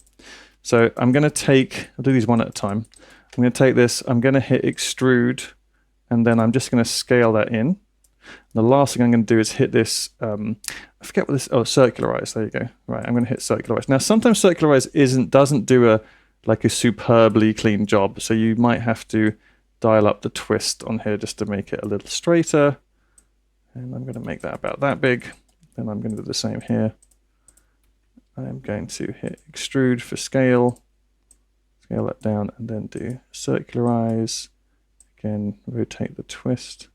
Speaker 1: So I'm going to take, I'll do these one at a time. I'm going to take this, I'm going to hit extrude, and then I'm just going to scale that in. The last thing I'm going to do is hit this, I forget what this, oh, circularize, there you go. Right, I'm going to hit circularize. Now sometimes circularize doesn't do a superbly clean job, so you might have to dial up the twist on here just to make it a little straighter. And I'm going to make that about that big. Then I'm going to do the same here. I'm going to hit extrude for scale that down, and then do circularize. Again, rotate the twist.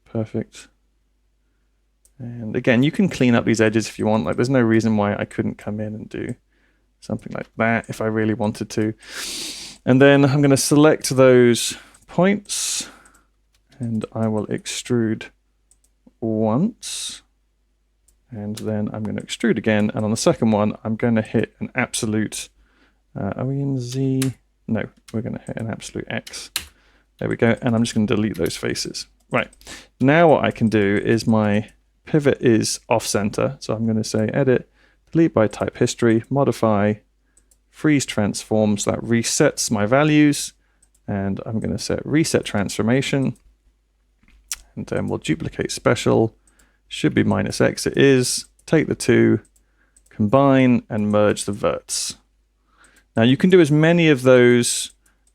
Speaker 1: Perfect. And again, you can clean up these edges if you want. Like, there's no reason why I couldn't come in and do something like that if I really wanted to. And then I'm going to select those points, and I will extrude once. And then I'm going to extrude again. And on the second one, I'm going to hit an absolute, are we in Z? No, we're going to hit an absolute X. There we go. And I'm just going to delete those faces. Right. Now what I can do is my pivot is off center. So I'm going to say edit, delete by type history, modify, freeze transform. So that resets my values. And I'm going to set reset transformation. And then we'll duplicate special. Should be -X, it is. Take the 2, combine, and merge the verts. Now you can do as many of those,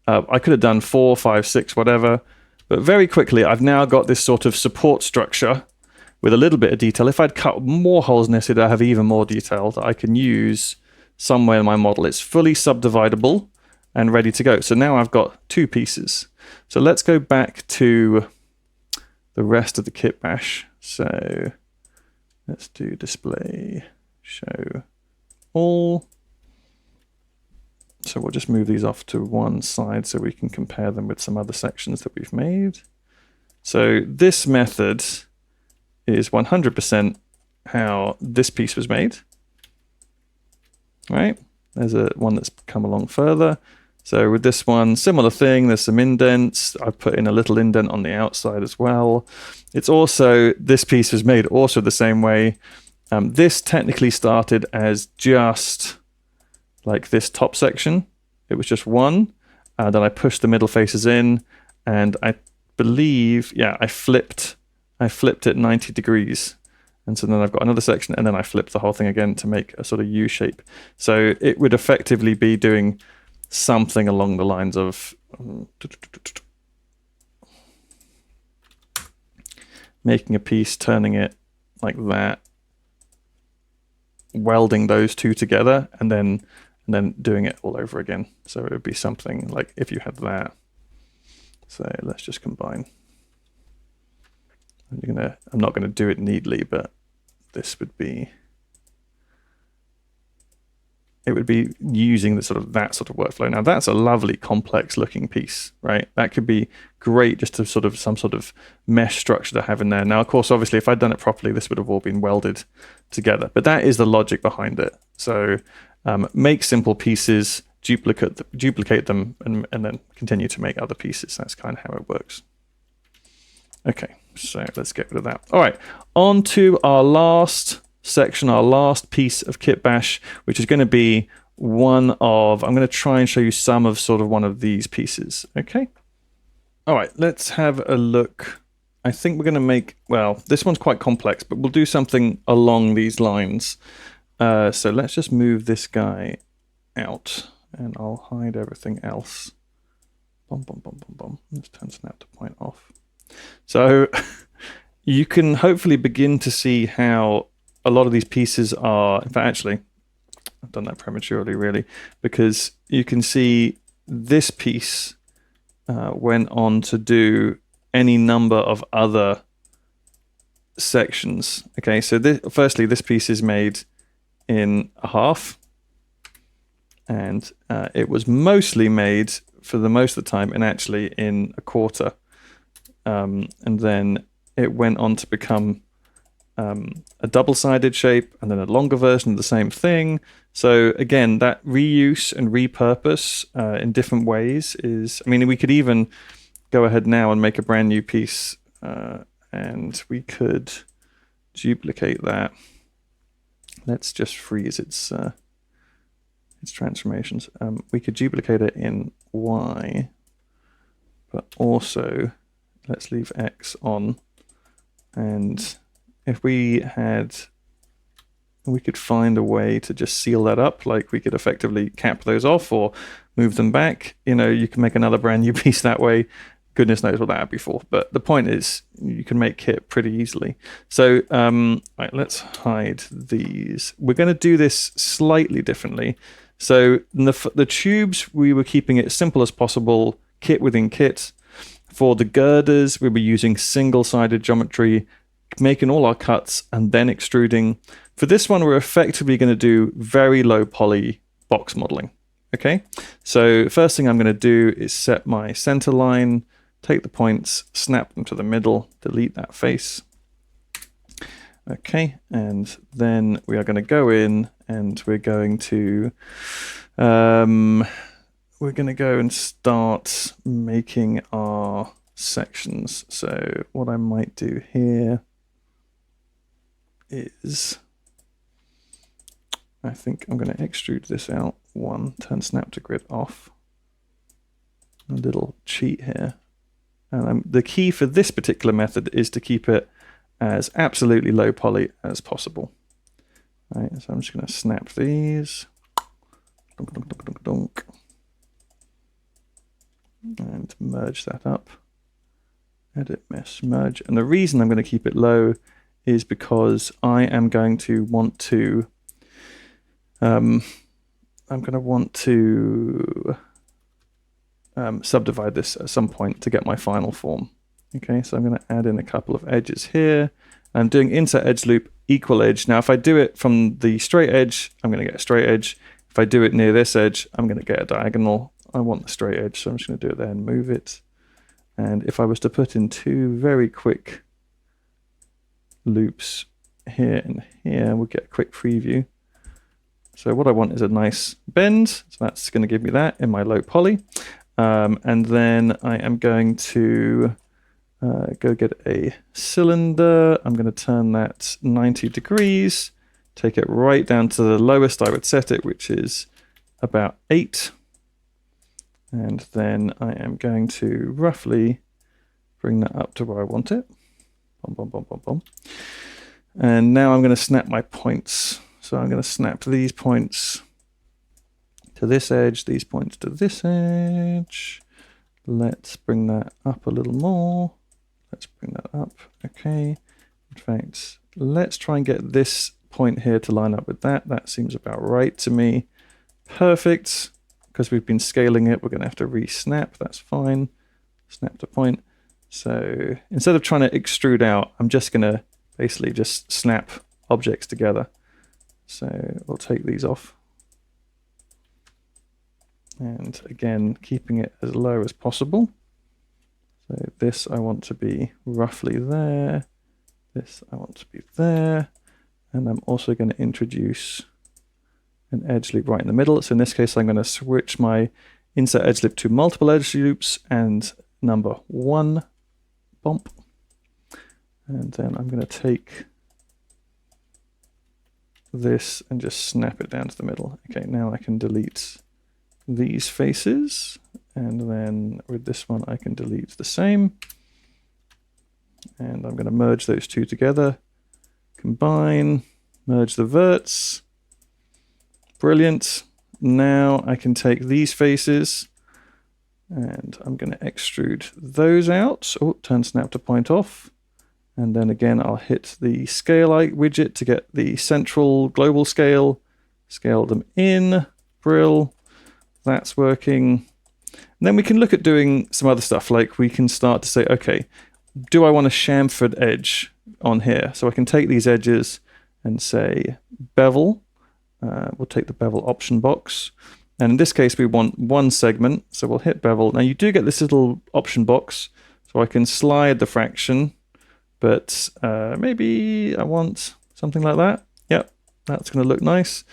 Speaker 1: I could have done 4, 5, 6, whatever, but very quickly I've now got this sort of support structure with a little bit of detail. If I'd cut more holes in this, I'd have even more detail that I can use somewhere in my model. It's fully subdividable and ready to go. So now I've got 2 pieces. So let's go back to the rest of the kit bash. So let's do display, show all. So we'll just move these off to one side so we can compare them with some other sections that we've made. So this method is 100% how this piece was made. Right? There's one that's come along further. So with this one, similar thing, there's some indents. I've put in a little indent on the outside as well. It's also, this piece was made also the same way. This technically started as just like this top section. It was just one. Then I pushed the middle faces in, and I believe, yeah, I flipped it 90 degrees. And so then I've got another section, and then I flipped the whole thing again to make a sort of U shape. So it would effectively be doing something along the lines of making a piece, turning it like that, welding those 2 together, and then doing it all over again. So it would be something like if you had that. So let's just combine. I'm not gonna do it neatly, but this would be. It would be using that sort of workflow. Now that's a lovely complex looking piece, right? That could be great just to sort of some sort of mesh structure to have in there. Now, of course, obviously, if I'd done it properly, this would have all been welded together. But that is the logic behind it. So make simple pieces, duplicate them, and then continue to make other pieces. That's kind of how it works. Okay, so let's get rid of that. All right, on to our last section, our last piece of Kitbash, which is going to be one of, I'm going to try and show you some of sort of one of these pieces. Okay. All right, let's have a look. I think we're going to make, well, this one's quite complex, but we'll do something along these lines. So let's just move this guy out and I'll hide everything else. Bum, bum, bum, bum, bum. Let's turn snap to point off. So you can hopefully begin to see how a lot of these pieces are, in fact, actually, I've done that prematurely, really, because you can see this piece went on to do any number of other sections. Okay, so firstly, this piece is made in a half, and it was mostly made, for the most of the time, and actually in a quarter. And then it went on to become a double-sided shape, and then a longer version of the same thing. So again, that reuse and repurpose in different ways is, I mean, we could even go ahead now and make a brand new piece, and we could duplicate that. Let's just freeze its transformations. We could duplicate it in Y, but also let's leave X on. And if we could find a way to just seal that up, like we could effectively cap those off or move them back, you know, you can make another brand new piece that way. Goodness knows what that had before. But the point is, you can make kit pretty easily. So, right, let's hide these. We're going to do this slightly differently. So the tubes, we were keeping it as simple as possible, kit within kit. For the girders, we were using single-sided geometry, making all our cuts and then extruding. For this one, we're effectively going to do very low poly box modeling. Okay, so first thing I'm going to do is set my center line, take the points, snap them to the middle, delete that face. Okay, and then we are going to go in and we're going to go and start making our sections. So what I might do here is, I think I'm going to extrude this out one, turn snap to grid off. A little cheat here. And the key for this particular method is to keep it as absolutely low poly as possible. All right, so I'm just going to snap these. Dunk, dunk, dunk, dunk, dunk. And merge that up. Edit, mesh, merge. And the reason I'm going to keep it low is because I am going to want to subdivide this at some point to get my final form. Okay, so I'm going to add in a couple of edges here. I'm doing insert edge loop, equal edge. Now, if I do it from the straight edge, I'm going to get a straight edge. If I do it near this edge, I'm going to get a diagonal. I want the straight edge, so I'm just going to do it there and move it. And if I was to put in two very quick loops here and here, we'll get a quick preview. So what I want is a nice bend. So that's going to give me that in my low poly. And then I am going to go get a cylinder. I'm going to turn that 90 degrees, take it right down to the lowest I would set it, which is about 8. And then I am going to roughly bring that up to where I want it. Bum, bum, bum, bum, bum. And now I'm going to snap my points. So I'm going to snap these points to this edge, these points to this edge. Let's bring that up a little more. Let's bring that up. Okay. In fact, let's try and get this point here to line up with that. That seems about right to me. Perfect. Because we've been scaling it, we're going to have to re-snap. That's fine. Snap to point. So instead of trying to extrude out, I'm just going to basically just snap objects together. So we'll take these off. And again, keeping it as low as possible. So this I want to be roughly there. This I want to be there. And I'm also going to introduce an edge loop right in the middle. So in this case, I'm going to switch my insert edge loop to multiple edge loops and number 1 bump. And then I'm going to take this and just snap it down to the middle. Okay, now I can delete these faces, and then with this one I can delete the same. And I'm going to merge those two together, combine, merge the verts. Brilliant. Now I can take these faces and I'm going to extrude those out. Oh, turn snap to point off. And then again, I'll hit the scale widget to get the central global scale, scale them in, brill, that's working. And then we can look at doing some other stuff, like we can start to say, okay, do I want a chamfered edge on here? So I can take these edges and say bevel. We'll take the bevel option box. And in this case, we want one segment. So we'll hit bevel. Now you do get this little option box. So I can slide the fraction, but maybe I want something like that. Yep, that's going to look nice.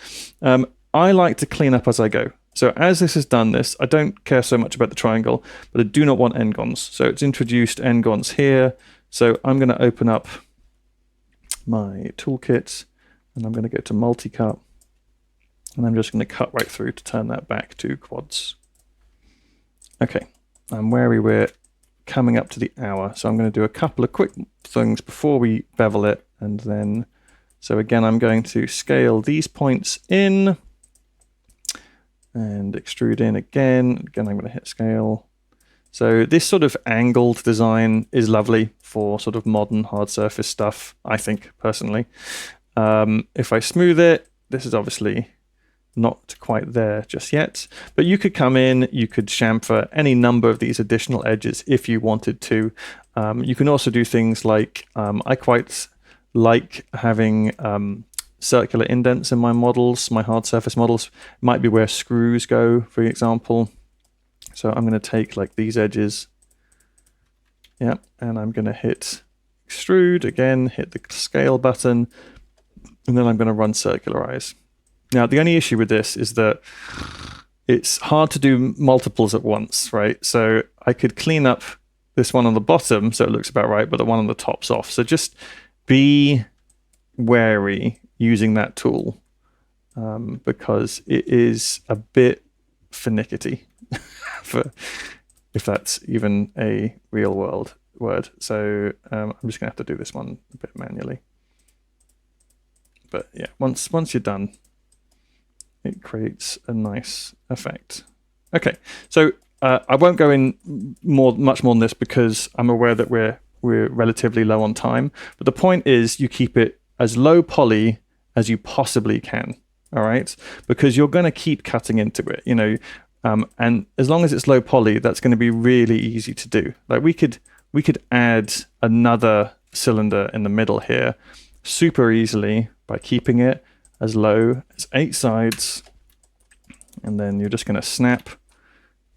Speaker 1: I like to clean up as I go. So as this has done this, I don't care so much about the triangle, but I do not want n-gons. So it's introduced n-gons here. So I'm going to open up my toolkit and I'm going to go to multi-cut. And I'm just going to cut right through to turn that back to quads. Okay, I'm wary we're coming up to the hour. So I'm going to do a couple of quick things before we bevel it. And then, so again, I'm going to scale these points in. And extrude in again. Again, I'm going to hit scale. So this sort of angled design is lovely for sort of modern hard surface stuff, I think, personally. If I smooth it, this is obviously not quite there just yet. But you could come in, you could chamfer any number of these additional edges if you wanted to. You can also do things like, I quite like having circular indents in my models, my hard surface models. Might be where screws go, for example. So I'm going to take like these edges, yeah, and I'm going to hit extrude again, hit the scale button, and then I'm going to run circularize. Now the only issue with this is that it's hard to do multiples at once, right? So I could clean up this one on the bottom so it looks about right, but the one on the top's off. So just be wary using that tool because it is a bit finicky, if that's even a real world word. So I'm just gonna have to do this one a bit manually. But yeah, once you're done, it creates a nice effect. Okay, so I won't go in much more than this because I'm aware that we're relatively low on time. But the point is you keep it as low poly as you possibly can, all right? Because you're going to keep cutting into it, you know, and as long as it's low poly, that's going to be really easy to do. Like we could add another cylinder in the middle here super easily by keeping it as low as 8 sides, and then you're just going to snap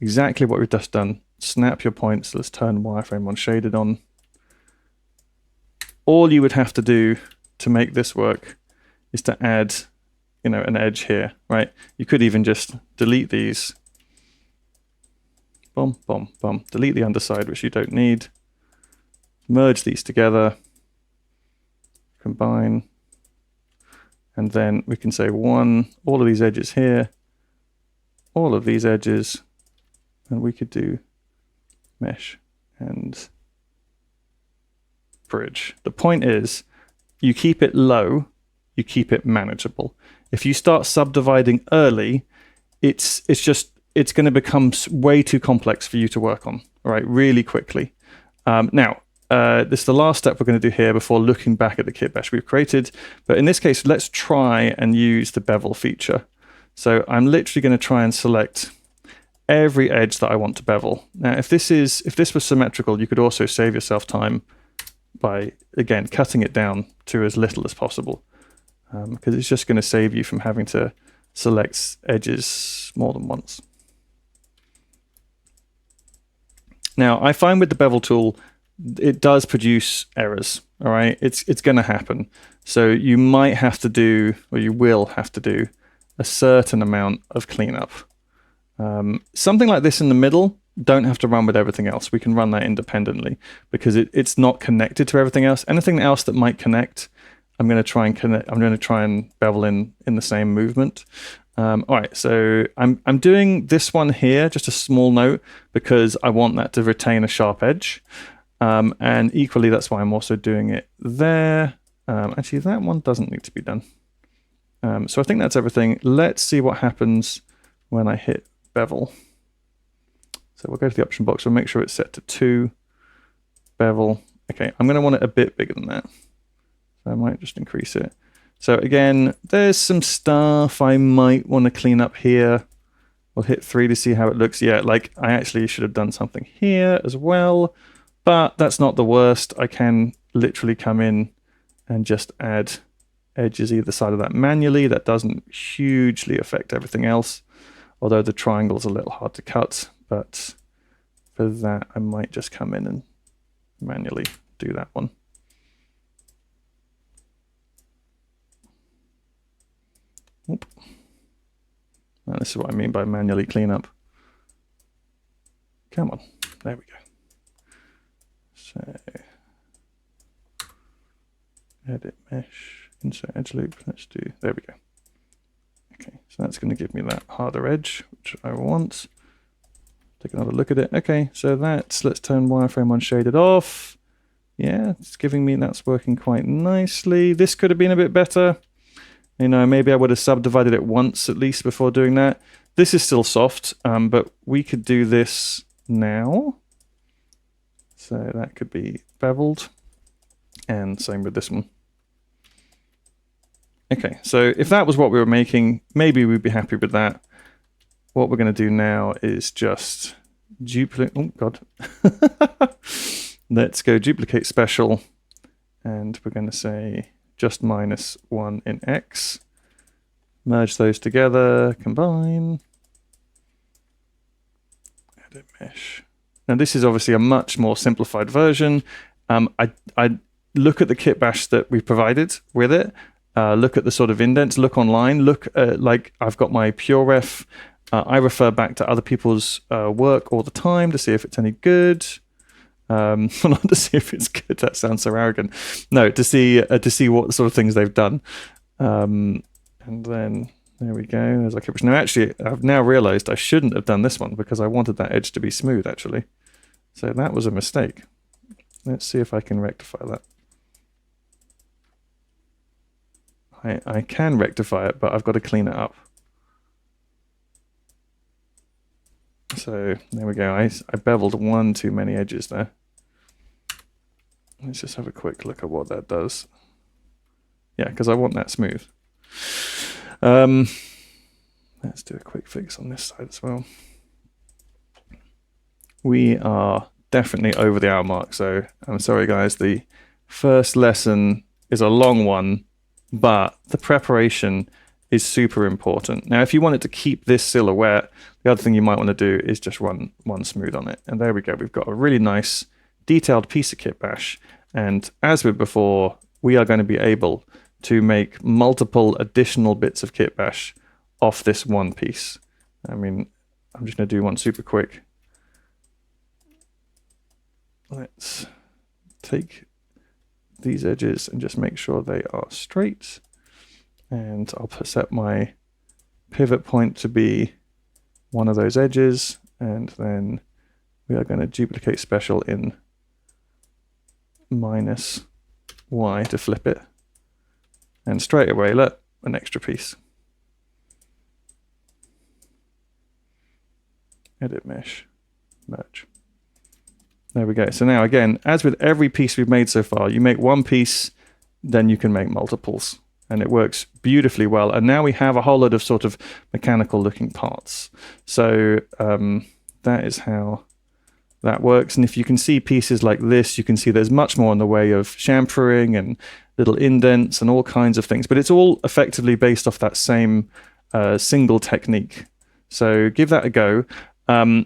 Speaker 1: exactly what we've just done. Snap your points. Let's turn wireframe on shaded on. All you would have to do to make this work is to add, you know, an edge here, right? You could even just delete these. Boom, boom, boom. Delete the underside, which you don't need. Merge these together. Combine. And then we can say all of these edges here, all of these edges, and we could do mesh and bridge. The point is, you keep it low, you keep it manageable. If you start subdividing early, it's going to become way too complex for you to work on, all right, really quickly. Now, this is the last step we're going to do here before looking back at the kit bash we've created. But in this case, let's try and use the bevel feature. So I'm literally going to try and select every edge that I want to bevel. Now, if this was symmetrical, you could also save yourself time by, again, cutting it down to as little as possible, because it's just going to save you from having to select edges more than once. Now, I find with the bevel tool, it does produce errors, all right? It's going to happen. So you might have to do, or you will have to do, a certain amount of cleanup. Something like this in the middle, don't have to run with everything else. We can run that independently because it's not connected to everything else. Anything else that might connect, I'm going to try and connect. I'm going to try and bevel in the same movement. All right, so I'm doing this one here, just a small note, because I want that to retain a sharp edge. And equally, that's why I'm also doing it there. Actually, that one doesn't need to be done. So I think that's everything. Let's see what happens when I hit bevel. So we'll go to the option box. We'll make sure it's set to 2. Bevel. Okay, I'm going to want it a bit bigger than that. So I might just increase it. So again, there's some stuff I might want to clean up here. We'll hit 3 to see how it looks. Yeah, like I actually should have done something here as well, but that's not the worst. I can literally come in and just add edges either side of that manually. That doesn't hugely affect everything else, although the triangle's a little hard to cut, but for that I might just come in and manually do that one. Oop. Now, this is what I mean by manually clean up. Come on, there we go. So, edit mesh, insert edge loop, let's do, there we go. Okay, so that's going to give me that harder edge, which I want. Take another look at it. Okay, so let's turn wireframe unshaded off. Yeah, it's giving me, that's working quite nicely. This could have been a bit better. You know, maybe I would have subdivided it once at least before doing that. This is still soft, but we could do this now. So that could be beveled, and same with this one. Okay, so if that was what we were making, maybe we'd be happy with that. What we're going to do now is just duplicate. Oh, God. Let's go duplicate special, and we're going to say just -1 in X. Merge those together, combine. Edit mesh. Now this is obviously a much more simplified version. I look at the kit bash that we provided with it. Look at the sort of indents, look online, look at, like, I've got my PureRef. I refer back to other people's work all the time to see if it's any good. Not to see if it's good, that sounds so arrogant. No, to see what sort of things they've done. And then there we go. There's our kit bash. Now actually, I've now realized I shouldn't have done this one because I wanted that edge to be smooth actually. So that was a mistake. Let's see if I can rectify that. I can rectify it, but I've got to clean it up. So there we go. I beveled one too many edges there. Let's just have a quick look at what that does. Yeah, because I want that smooth. Let's do a quick fix on this side as well. We are definitely over the hour mark, so I'm sorry guys. The first lesson is a long one, but the preparation is super important. Now, if you wanted to keep this silhouette, the other thing you might want to do is just run one smooth on it. And there we go. We've got a really nice detailed piece of kit bash. And as with before, we are going to be able to make multiple additional bits of kit bash off this one piece. I mean, I'm just going to do one super quick. Let's take these edges and just make sure they are straight. And I'll set my pivot point to be one of those edges, and then we are going to duplicate special in -Y to flip it, and straight away look, an extra piece. Edit mesh, merge. There we go. So now again, as with every piece we've made so far, you make one piece, then you can make multiples. And it works beautifully well. And now we have a whole load of sort of mechanical looking parts. So that is how that works. And if you can see pieces like this, you can see there's much more in the way of chamfering and little indents and all kinds of things. But it's all effectively based off that same single technique. So give that a go. I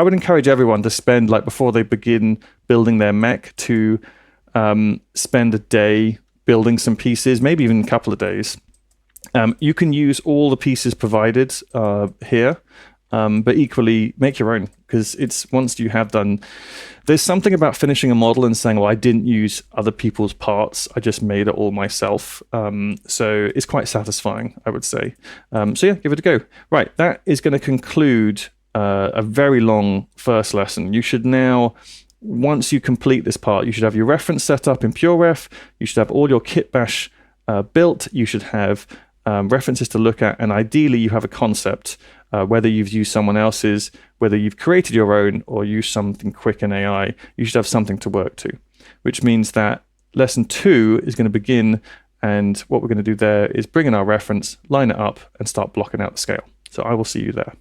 Speaker 1: would encourage everyone to spend, like, before they begin building their mech, to spend a day building some pieces, maybe even a couple of days. You can use all the pieces provided here. but equally make your own, because it's once you have done, there's something about finishing a model and saying, well, I didn't use other people's parts, I just made it all myself. So it's quite satisfying, I would say. So yeah, give it a go. Right, that is going to conclude a very long first lesson. You should now, once you complete this part, you should have your reference set up in PureRef, you should have all your kit bash built, you should have references to look at, and ideally you have a concept, whether you've used someone else's, whether you've created your own, or used something quick in AI, you should have something to work to, which means that lesson 2 is going to begin, and what we're going to do there is bring in our reference, line it up, and start blocking out the scale. So I will see you there.